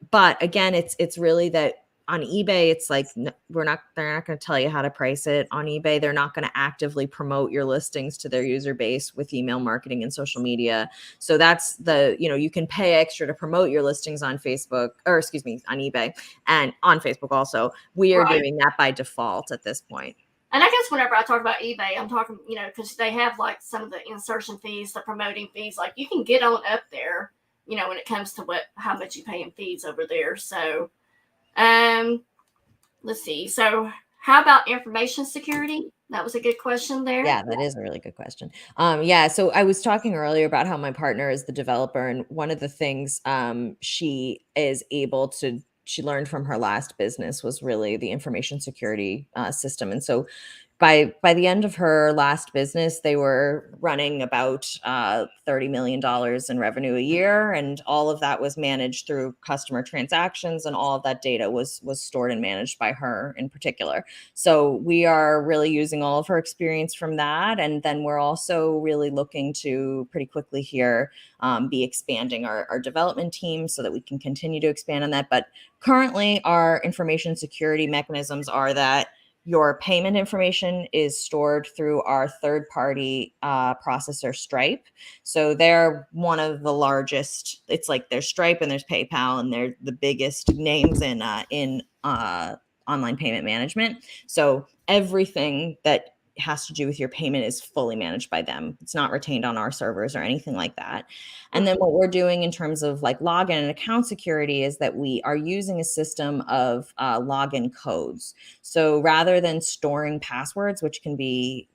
But again, it's really that on eBay, it's like they're not going to tell you how to price it on eBay. They're not going to actively promote your listings to their user base with email marketing and social media. So that's you can pay extra to promote your listings on Facebook, or excuse me, on eBay and on Facebook also. We are doing that by default at this point.
And I guess whenever I talk about eBay, I'm talking, because they have like some of the insertion fees, the promoting fees, like you can get on up there, when it comes to how much you pay in fees over there. So, let's see. So how about information security? That was a good question there.
Yeah, that is a really good question. So I was talking earlier about how my partner is the developer, and one of the things she learned from her last business was really the information security system. And so by the end of her last business, they were running about $30 million in revenue a year, and all of that was managed through customer transactions, and all of that data was stored and managed by her in particular. So we are really using all of her experience from that, and then we're also really looking to pretty quickly here be expanding our development team so that we can continue to expand on that. But currently, our information security mechanisms are that your payment information is stored through our third-party processor, Stripe. So they're one of the largest. It's like there's Stripe and there's PayPal, and they're the biggest names in online payment management. So everything that has to do with your payment is fully managed by them. It's not retained on our servers or anything like that. And then what we're doing in terms of like login and account security is that we are using a system of login codes. So rather than storing passwords, which can be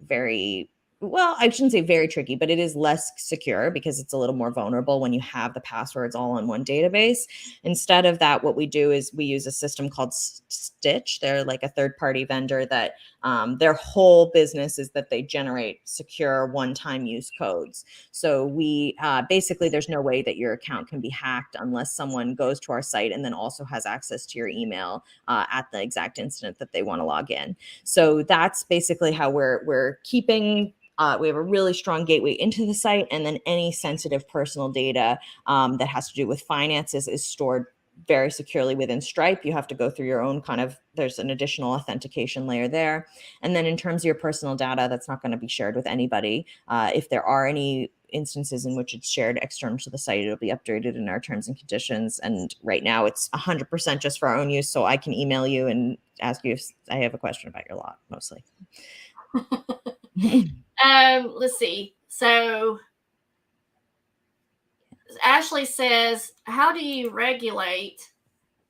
I shouldn't say very tricky, but it is less secure because it's a little more vulnerable when you have the passwords all in one database. Instead of that, what we do is we use a system called Stitch. They're like a third-party vendor that their whole business is that they generate secure one-time use codes. So we basically, there's no way that your account can be hacked unless someone goes to our site and then also has access to your email at the exact instant that they want to log in. So that's basically how we're keeping. We have a really strong gateway into the site, and then any sensitive personal data that has to do with finances is stored very securely within Stripe. You have to go through your own there's an additional authentication layer there. And then in terms of your personal data, that's not going to be shared with anybody. If there are any instances in which it's shared external to the site, it'll be updated in our terms and conditions. And right now it's 100% just for our own use. So I can email you and ask you if I have a question about your lot, mostly.
Let's see. So Ashley says, how do you regulate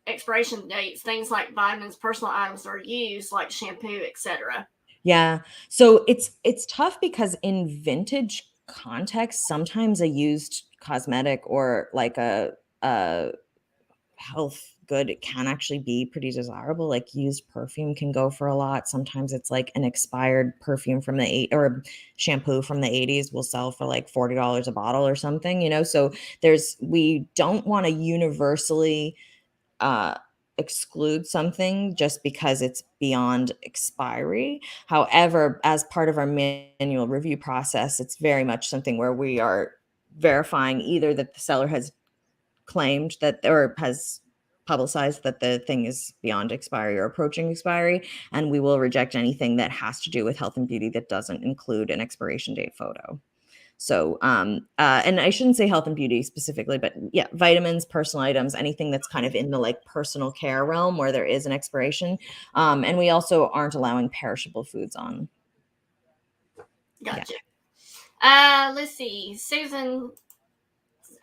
expiration dates, things like vitamins, personal items are used, like shampoo, etc.?
Yeah. So it's tough because in vintage context, sometimes a used cosmetic or like a health good, it can actually be pretty desirable. Like used perfume can go for a lot. Sometimes it's like an expired perfume from or shampoo from the 80s will sell for like $40 a bottle or something, so we don't want to universally exclude something just because it's beyond expiry. However, as part of our manual review process, it's very much something where we are verifying either that the seller has claimed that or has publicized that the thing is beyond expiry or approaching expiry, and we will reject anything that has to do with health and beauty that doesn't include an expiration date photo. So, and I shouldn't say health and beauty specifically, but yeah, vitamins, personal items, anything that's kind of in the like personal care realm where there is an expiration. And we also aren't allowing perishable foods on.
Gotcha. Yeah. Let's see. Susan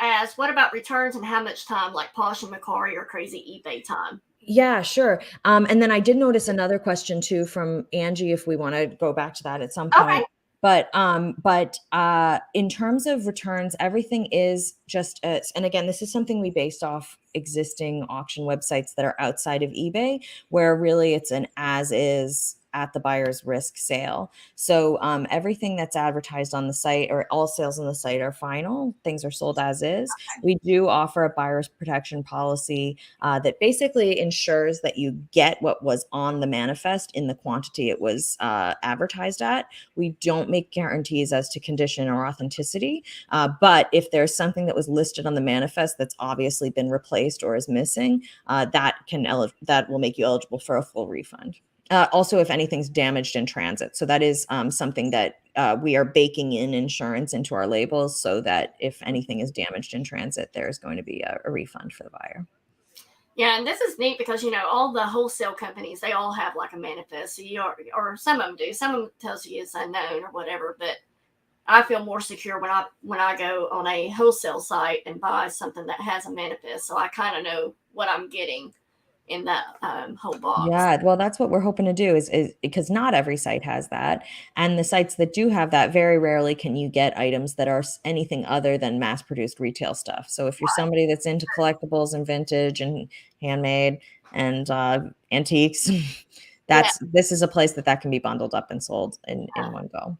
asks, what about returns and how much time, like Posh and Macari or crazy eBay time?
Yeah, sure. And then I did notice another question too from Angie, if we want to go back to that at some point.
Okay.
But in terms of returns, everything is just and again, this is something we based off existing auction websites that are outside of eBay, where really it's an as is at the buyer's risk sale. So everything that's advertised on the site, or all sales on the site, are final. Things are sold as is. We do offer a buyer's protection policy that basically ensures that you get what was on the manifest in the quantity it was advertised at. We don't make guarantees as to condition or authenticity, but if there's something that was listed on the manifest that's obviously been replaced or is missing, that will make you eligible for a full refund. Also, if anything's damaged in transit. So that is something that we are baking in insurance into our labels, so that if anything is damaged in transit, there's going to be a refund for the buyer.
Yeah, and this is neat because, all the wholesale companies, they all have like a manifest. So or some of them do. Some of them tells you it's unknown or whatever, but I feel more secure when I go on a wholesale site and buy something that has a manifest. So I kind of know what I'm getting in that whole box.
Yeah, well, that's what we're hoping to do is because not every site has that. And the sites that do have that, very rarely can you get items that are anything other than mass produced retail stuff. So if you're somebody that's into collectibles and vintage and handmade and antiques, this is a place that can be bundled up and sold in one go.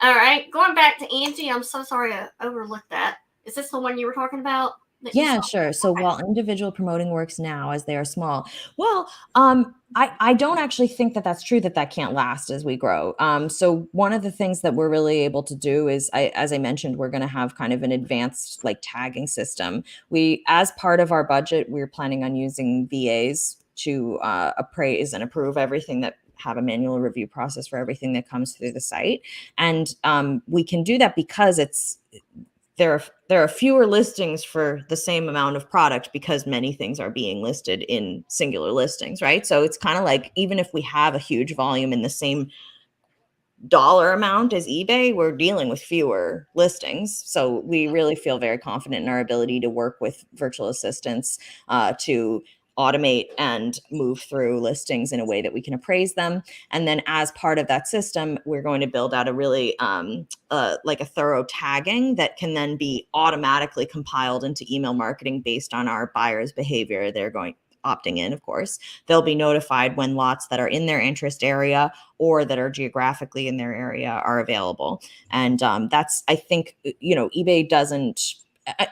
All right, going back to Angie, I'm so sorry I overlooked that. Is this the one you were talking about?
Yeah, sure. So while individual promoting works now as they are small, well, I don't actually think that that's true, that can't last as we grow. So one of the things that we're really able to do is, as I mentioned, we're going to have kind of an advanced like tagging system. As part of our budget, we're planning on using VAs to appraise and approve everything, that have a manual review process for everything that comes through the site. And we can do that because there are fewer listings for the same amount of product, because many things are being listed in singular listings, right? So it's kind of like, even if we have a huge volume in the same dollar amount as eBay, we're dealing with fewer listings. So we really feel very confident in our ability to work with virtual assistants to automate and move through listings in a way that we can appraise them. And then as part of that system, we're going to build out a really like a thorough tagging that can then be automatically compiled into email marketing based on our buyers' behavior. They're opting in, of course. They'll be notified when lots that are in their interest area or that are geographically in their area are available. And that's, I think, eBay doesn't,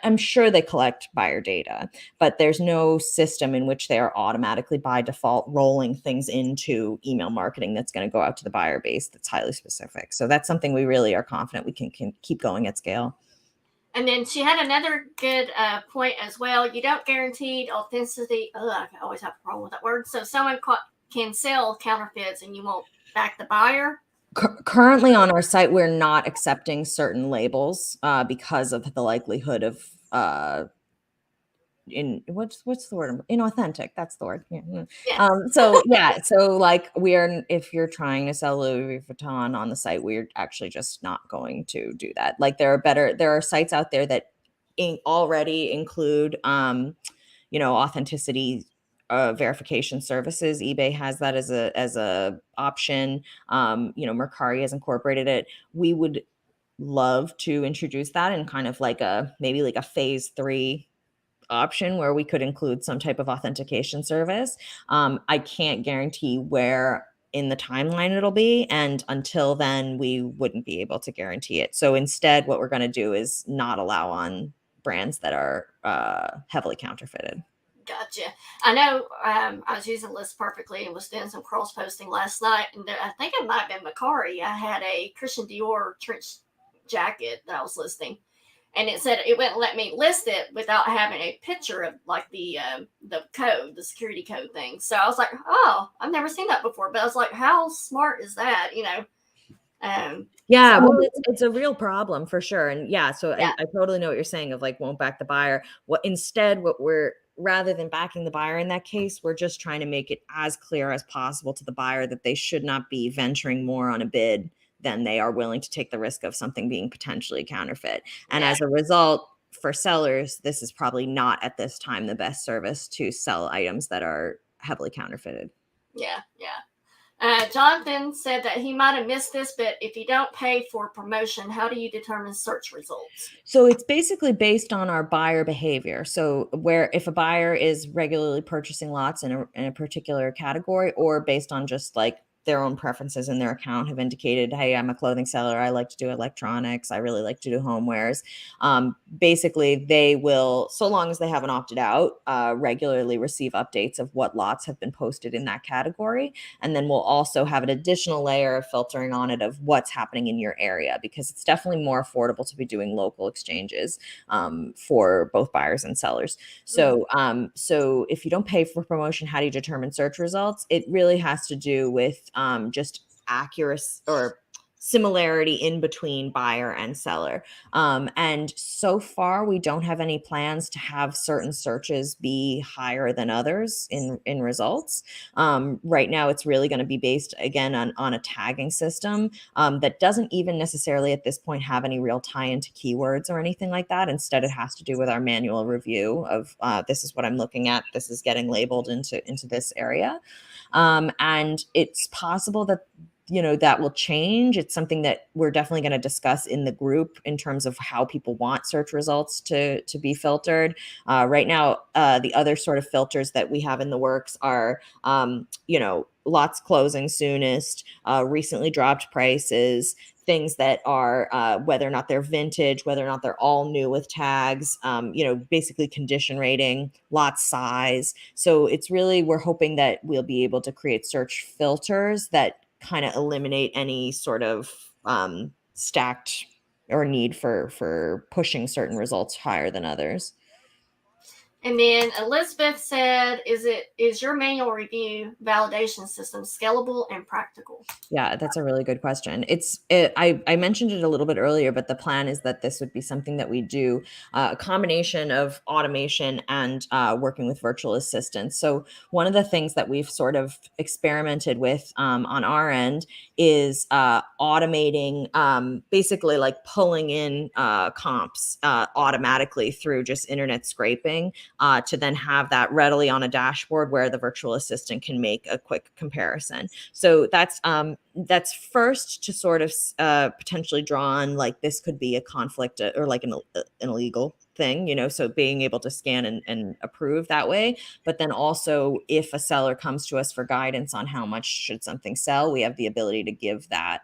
I'm sure they collect buyer data, but there's no system in which they are automatically by default rolling things into email marketing that's going to go out to the buyer base that's highly specific. So that's something we really are confident we can keep going at scale.
And then she had another good point as well. You don't guarantee authenticity. I always have a problem with that word. So someone can sell counterfeits and you won't back the buyer.
Currently on our site, we're not accepting certain labels because of the likelihood of what's the word? Inauthentic. That's the word. Yeah. So like if you're trying to sell Louis Vuitton on the site, we're actually just not going to do that. Like there are sites out there that already include authenticity verification services. eBay has that as a option. Mercari has incorporated it. We would love to introduce that in kind of like maybe a phase 3 option where we could include some type of authentication service. I can't guarantee where in the timeline it'll be, and until then we wouldn't be able to guarantee it. So instead, what we're going to do is not allow on brands that are heavily counterfeited.
Gotcha. I know I was using List Perfectly and was doing some cross posting last night, and I think it might have been Mercari. I had a Christian Dior trench jacket that I was listing, and it said it wouldn't let me list it without having a picture of like the code, the security code thing. So I was like, oh, I've never seen that before. But I was like, how smart is that?
Well, it's a real problem for sure. And so I totally know what you're saying of like won't back the buyer. Rather than backing the buyer in that case, we're just trying to make it as clear as possible to the buyer that they should not be venturing more on a bid than they are willing to take the risk of something being potentially counterfeit. And as a result, for sellers, this is probably not at this time the best service to sell items that are heavily counterfeited.
Yeah. Jonathan said that he might have missed this, but if you don't pay for promotion, how do you determine search results?
So it's basically based on our buyer behavior. So where if a buyer is regularly purchasing lots in a particular category, or based on just like their own preferences in their account have indicated, hey, I'm a clothing seller. I like to do electronics. I really like to do homewares. Basically, they will, so long as they haven't opted out, regularly receive updates of what lots have been posted in that category. And then we'll also have an additional layer of filtering on it of what's happening in your area, because it's definitely more affordable to be doing local exchanges for both buyers and sellers. So, so if you don't pay for promotion, how do you determine search results? It really has to do with just accuracy or similarity in between buyer and seller. And so far, we don't have any plans to have certain searches be higher than others in results. Right now, it's really going to be based, again, on a tagging system that doesn't even necessarily at this point have any real tie into keywords or anything like that. Instead, it has to do with our manual review of this is what I'm looking at. This is getting labeled into this area. And it's possible that that will change. It's something that we're definitely going to discuss in the group in terms of how people want search results to be filtered. Right now, the other sort of filters that we have in the works are, lots closing soonest, recently dropped prices, things that are whether or not they're vintage, whether or not they're all new with tags, basically condition rating, lot size. So it's really, we're hoping that we'll be able to create search filters that kind of eliminate any sort of stacked or need for pushing certain results higher than others.
And then Elizabeth said, is your manual review validation system scalable and practical?
Yeah, that's a really good question. I mentioned it a little bit earlier, but the plan is that this would be something that we do a combination of automation and working with virtual assistants. So one of the things that we've sort of experimented with on our end is automating, basically like pulling in comps automatically through just internet scraping to then have that readily on a dashboard where the virtual assistant can make a quick comparison. So that's first to sort of potentially draw on, like, this could be a conflict or like an illegal thing, so being able to scan and approve that way. But then also, if a seller comes to us for guidance on how much should something sell, we have the ability to give that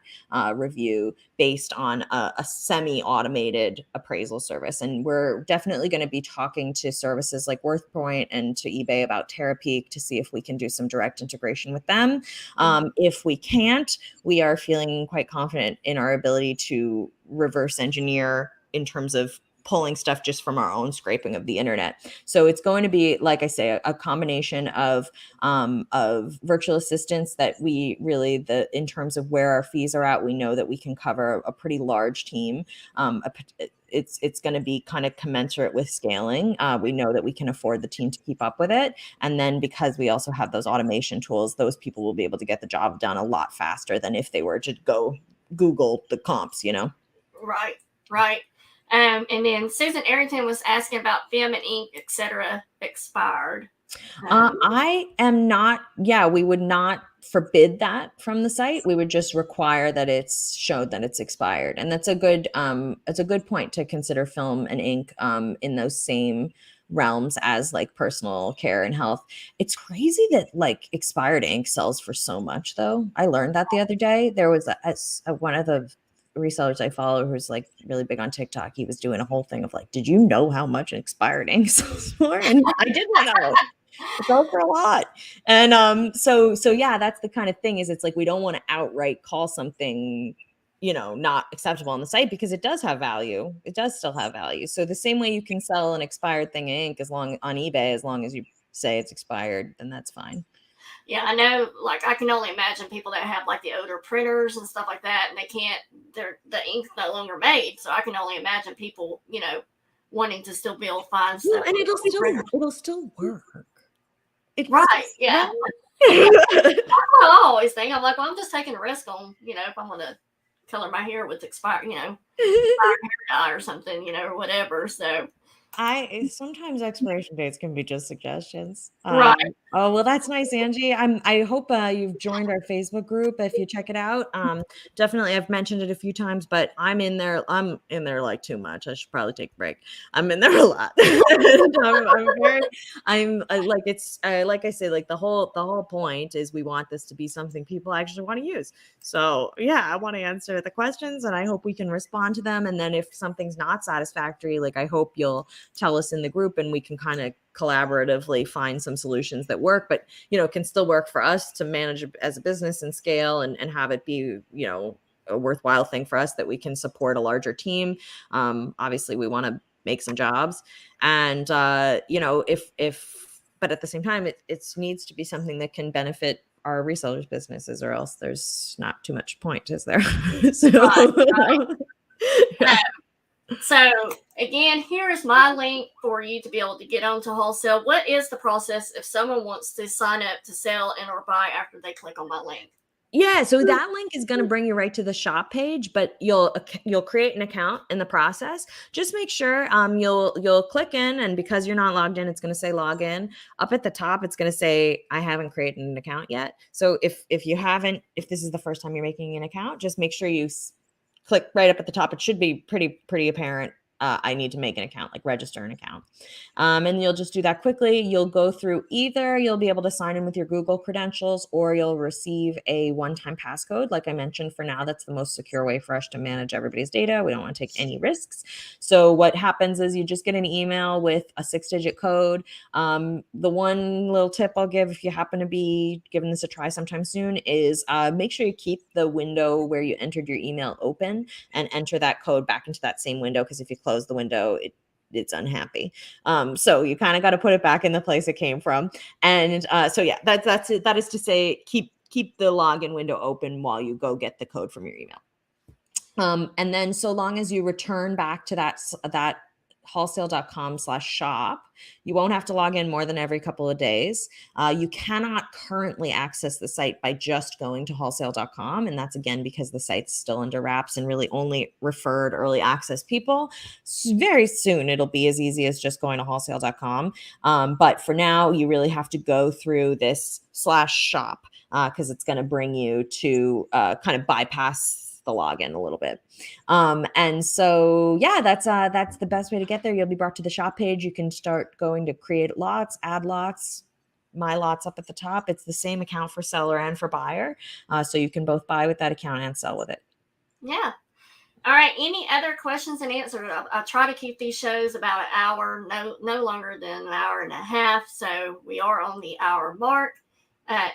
review based on a semi-automated appraisal service. And we're definitely going to be talking to services like WorthPoint and to eBay about Terapeak to see if we can do some direct integration with them. If we can't, we are feeling quite confident in our ability to reverse engineer in terms of pulling stuff just from our own scraping of the internet. So it's going to be, like I say, a combination of virtual assistants that we really, in terms of where our fees are at, we know that we can cover a pretty large team. It's going to be kind of commensurate with scaling. We know that we can afford the team to keep up with it. And then because we also have those automation tools, those people will be able to get the job done a lot faster than if they were to go Google the comps,
Right. And then Susan Arrington was asking about film and ink, etc., expired.
I am not. Yeah, we would not forbid that from the site. We would just require that it's showed that it's expired, and that's a good. It's a good point to consider film and ink in those same realms as like personal care and health. It's crazy that like expired ink sells for so much, though. I learned that the other day. There was one of the resellers I follow who's like really big on TikTok. He was doing a whole thing of like, did you know how much expired ink sells for? And I didn't know. It goes for a lot. And so yeah, that's the kind of thing, is it's like we don't want to outright call something not acceptable on the site, because it does have value. It does still have value. So the same way you can sell an expired thing of ink on eBay, as long as you say it's expired, then that's fine.
Yeah, I know. Like, I can only imagine people that have like the older printers and stuff like that, and the ink's no longer made. So I can only imagine people, wanting to still be able to find stuff.
And it'll still work.
Right. Yeah. That's what I always think. I'm like, well, I'm just taking a risk on, if I'm going to color my hair with expired hair dye or something, or whatever. So
sometimes expiration dates can be just suggestions.
Right.
Oh, well, that's nice, Angie. I hope you've joined our Facebook group if you check it out. Definitely, I've mentioned it a few times, but I'm in there. I'm in there like too much. I should probably take a break. I'm in there a lot. And like it's like I say, like the whole point is we want this to be something people actually want to use. So yeah, I want to answer the questions, and I hope we can respond to them. And then if something's not satisfactory, like I hope you'll tell us in the group, and we can kind of collaboratively find some solutions that work, but it can still work for us to manage as a business and scale, and have it be a worthwhile thing for us that we can support a larger team. Obviously we want to make some jobs, and if but at the same time it needs to be something that can benefit our resellers businesses, or else there's not too much point, is there? So
Right.
yeah.
So again, here is my link for you to be able to get onto Wholesale. What is the process if someone wants to sign up to sell and or buy after they click on my link?
Yeah, so that link is going to bring you right to the shop page, but you'll create an account in the process. Just make sure you'll click in, and because you're not logged in, it's going to say log in. Up at the top, it's going to say I haven't created an account yet. So if you haven't, if this is the first time you're making an account, just make sure you click right up at the top. It should be pretty apparent. I need to make an account, like register an account. And you'll just do that quickly. You'll go through either you'll be able to sign in with your Google credentials, or you'll receive a one-time passcode. Like I mentioned, for now, that's the most secure way for us to manage everybody's data. We don't want to take any risks. So what happens is you just get an email with a 6-digit code. The one little tip I'll give, if you happen to be giving this a try sometime soon, is make sure you keep the window where you entered your email open, and enter that code back into that same window, because if you close the window, it's unhappy. So you kind of got to put it back in the place it came from. And so yeah, that's it. That is to say, keep the login window open while you go get the code from your email. And then so long as you return back to that haulsale.com/shop, you won't have to log in more than every couple of days. You cannot currently access the site by just going to haulsale.com. And that's again because the site's still under wraps and really only referred early access people. Very soon it'll be as easy as just going to haulsale.com. But for now, you really have to go through this /shop because it's going to bring you to kind of bypass the login a little bit. And so, yeah, that's the best way to get there. You'll be brought to the shop page. You can start going to create lots, add lots, my lots up at the top. It's the same account for seller and for buyer. So you can both buy with that account and sell with it.
Yeah. All right. Any other questions and answers? I try to keep these shows about an hour, no longer than an hour and a half. So we are on the hour mark.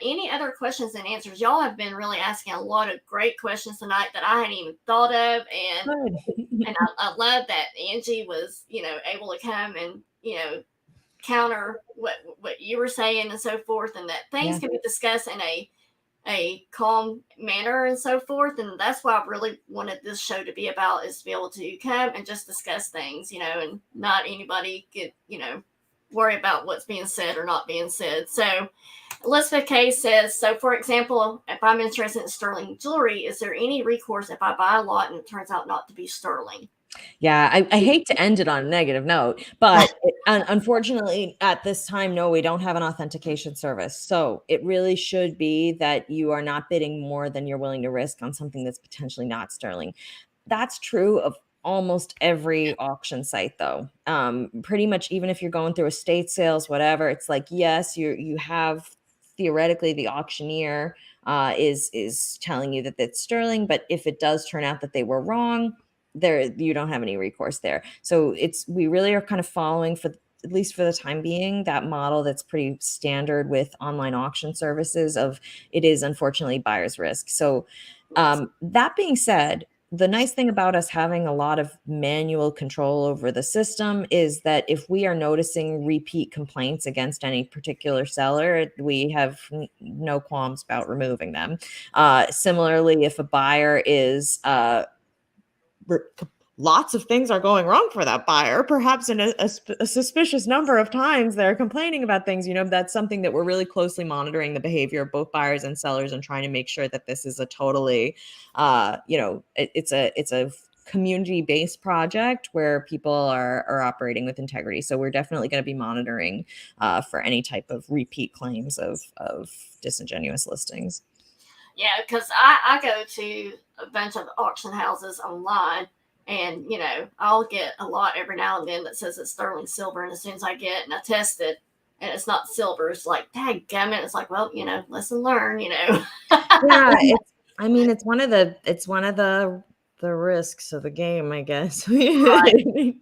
Any other questions and answers? Y'all have been really asking a lot of great questions tonight that I hadn't even thought of. And I love that Angie was, able to come and, counter what you were saying and so forth, and that things can be discussed in a calm manner and so forth. And that's what I really wanted this show to be about, is to be able to come and just discuss things, and not anybody get, worry about what's being said or not being said. So Elizabeth K says, so for example, if I'm interested in sterling jewelry, is there any recourse if I buy a lot and it turns out not to be sterling?
Yeah, I hate to end it on a negative note, but unfortunately at this time, no, we don't have an authentication service. So it really should be that you are not bidding more than you're willing to risk on something that's potentially not sterling. That's true of almost every auction site though. Pretty much even if you're going through estate sales, whatever, it's like, yes, you have theoretically the auctioneer is telling you that it's sterling, but if it does turn out that they were wrong, there you don't have any recourse there. So we really are kind of following, for at least for the time being, that model that's pretty standard with online auction services of it is unfortunately buyer's risk. So that being said, the nice thing about us having a lot of manual control over the system is that if we are noticing repeat complaints against any particular seller, we have no qualms about removing them. Similarly, if a buyer is lots of things are going wrong for that buyer, perhaps in a suspicious number of times they're complaining about things, that's something that we're really closely monitoring the behavior of both buyers and sellers and trying to make sure that this is a totally it's a community-based project where people are operating with integrity. So we're definitely going to be monitoring for any type of repeat claims of disingenuous listings.
Yeah, because I go to a bunch of auction houses online, and I'll get a lot every now and then that says it's sterling silver, and as soon as I get and I test it and it's not silver, it's like, dadgummit, it's like, well, lesson learned.
Yeah, it's one of the risks of the game, I guess.
Right.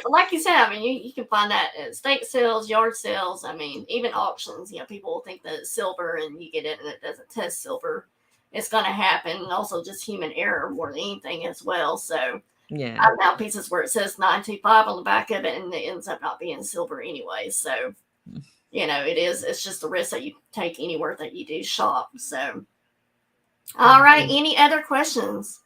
But like you said, I mean, you can find that at estate sales, yard sales. I mean, even auctions, people will think that it's silver and you get it and it doesn't test silver. It's going to happen. And also just human error more than anything as well. So
yeah,
I've found pieces where it says 925 on the back of it and it ends up not being silver anyway. So, it's just a risk that you take anywhere that you do shop. So, all right. Any other questions?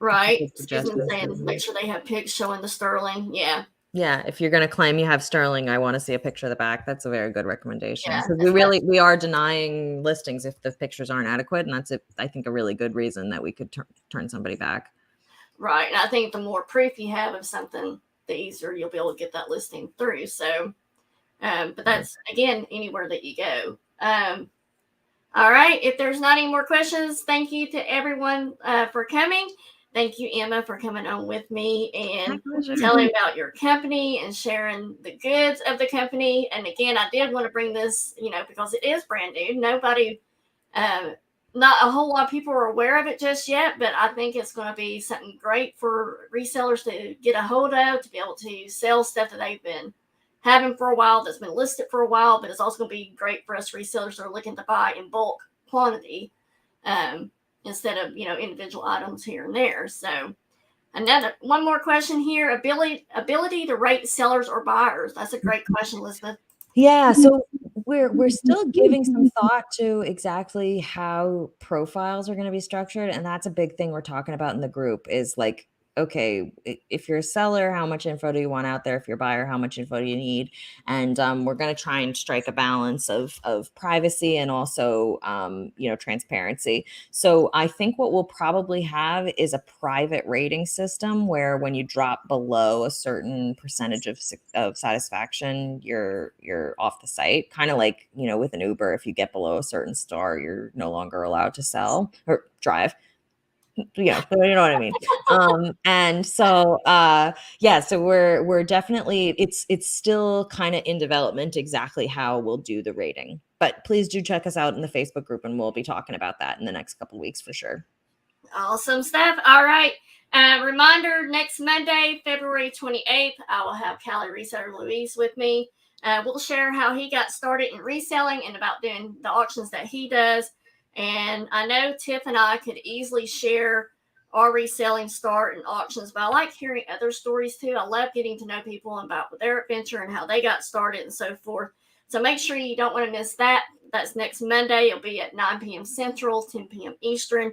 Right. Susan saying make sure they have pigs showing the sterling. Yeah.
Yeah. If you're going to claim you have sterling, I want to see a picture of the back. That's a very good recommendation.
Yeah,
because we are denying listings if the pictures aren't adequate. And that's, I think, a really good reason that we could turn somebody back.
Right. And I think the more proof you have of something, the easier you'll be able to get that listing through. So, but that's, again, anywhere that you go. All right. If there's not any more questions, thank you to everyone for coming. Thank you, Emma, for coming on with me and telling about your company and sharing the goods of the company. And again, I did want to bring this, because it is brand new. Nobody, not a whole lot of people are aware of it just yet, but I think it's going to be something great for resellers to get a hold of, to be able to sell stuff that they've been having for a while, that's been listed for a while, but it's also going to be great for us resellers that are looking to buy in bulk quantity. Instead of individual items here and there. So one more question here: ability to rate sellers or buyers. That's a great question, Elizabeth.
Yeah, so we're still giving some thought to exactly how profiles are going to be structured, and that's a big thing we're talking about in the group. Is like, okay, if you're a seller, how much info do you want out there? If you're a buyer, how much info do you need? And we're going to try and strike a balance of privacy and also transparency. So I think what we'll probably have is a private rating system where when you drop below a certain percentage of satisfaction, you're off the site. Kind of like with an Uber, if you get below a certain star, you're no longer allowed to sell or drive. You know what I mean. And so so we're definitely, it's still kind of in development exactly how we'll do the rating, but please do check us out in the Facebook group and we'll be talking about that in the next couple of weeks for sure.
Awesome stuff. All right. Reminder, next Monday, February 28th, I will have Cali reseller Luis with me. We'll share how he got started in reselling and about doing the auctions that he does. And I know Tiff and I could easily share our reselling start and auctions, but I like hearing other stories too. I love getting to know people about their adventure and how they got started and so forth. So make sure you don't want to miss that. That's next Monday. It'll be at 9 p.m. Central, 10 p.m. Eastern.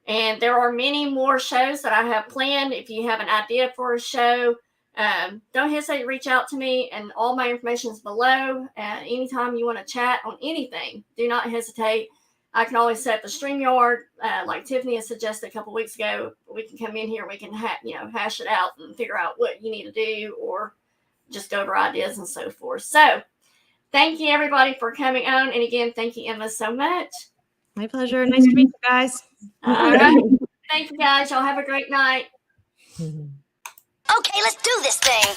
And there are many more shows that I have planned. If you have an idea for a show, don't hesitate to reach out to me, and all my information is below. Anytime you want to chat on anything, do not hesitate. I can always set up a StreamYard, like Tiffany has suggested a couple weeks ago. We can come in here, we can hash it out and figure out what you need to do, or just go over ideas and so forth. So thank you everybody for coming on. And again, thank you, Emma, so much.
My pleasure. Nice to meet you guys.
All right. Thank you guys. Y'all have a great night.
Okay, let's do this thing.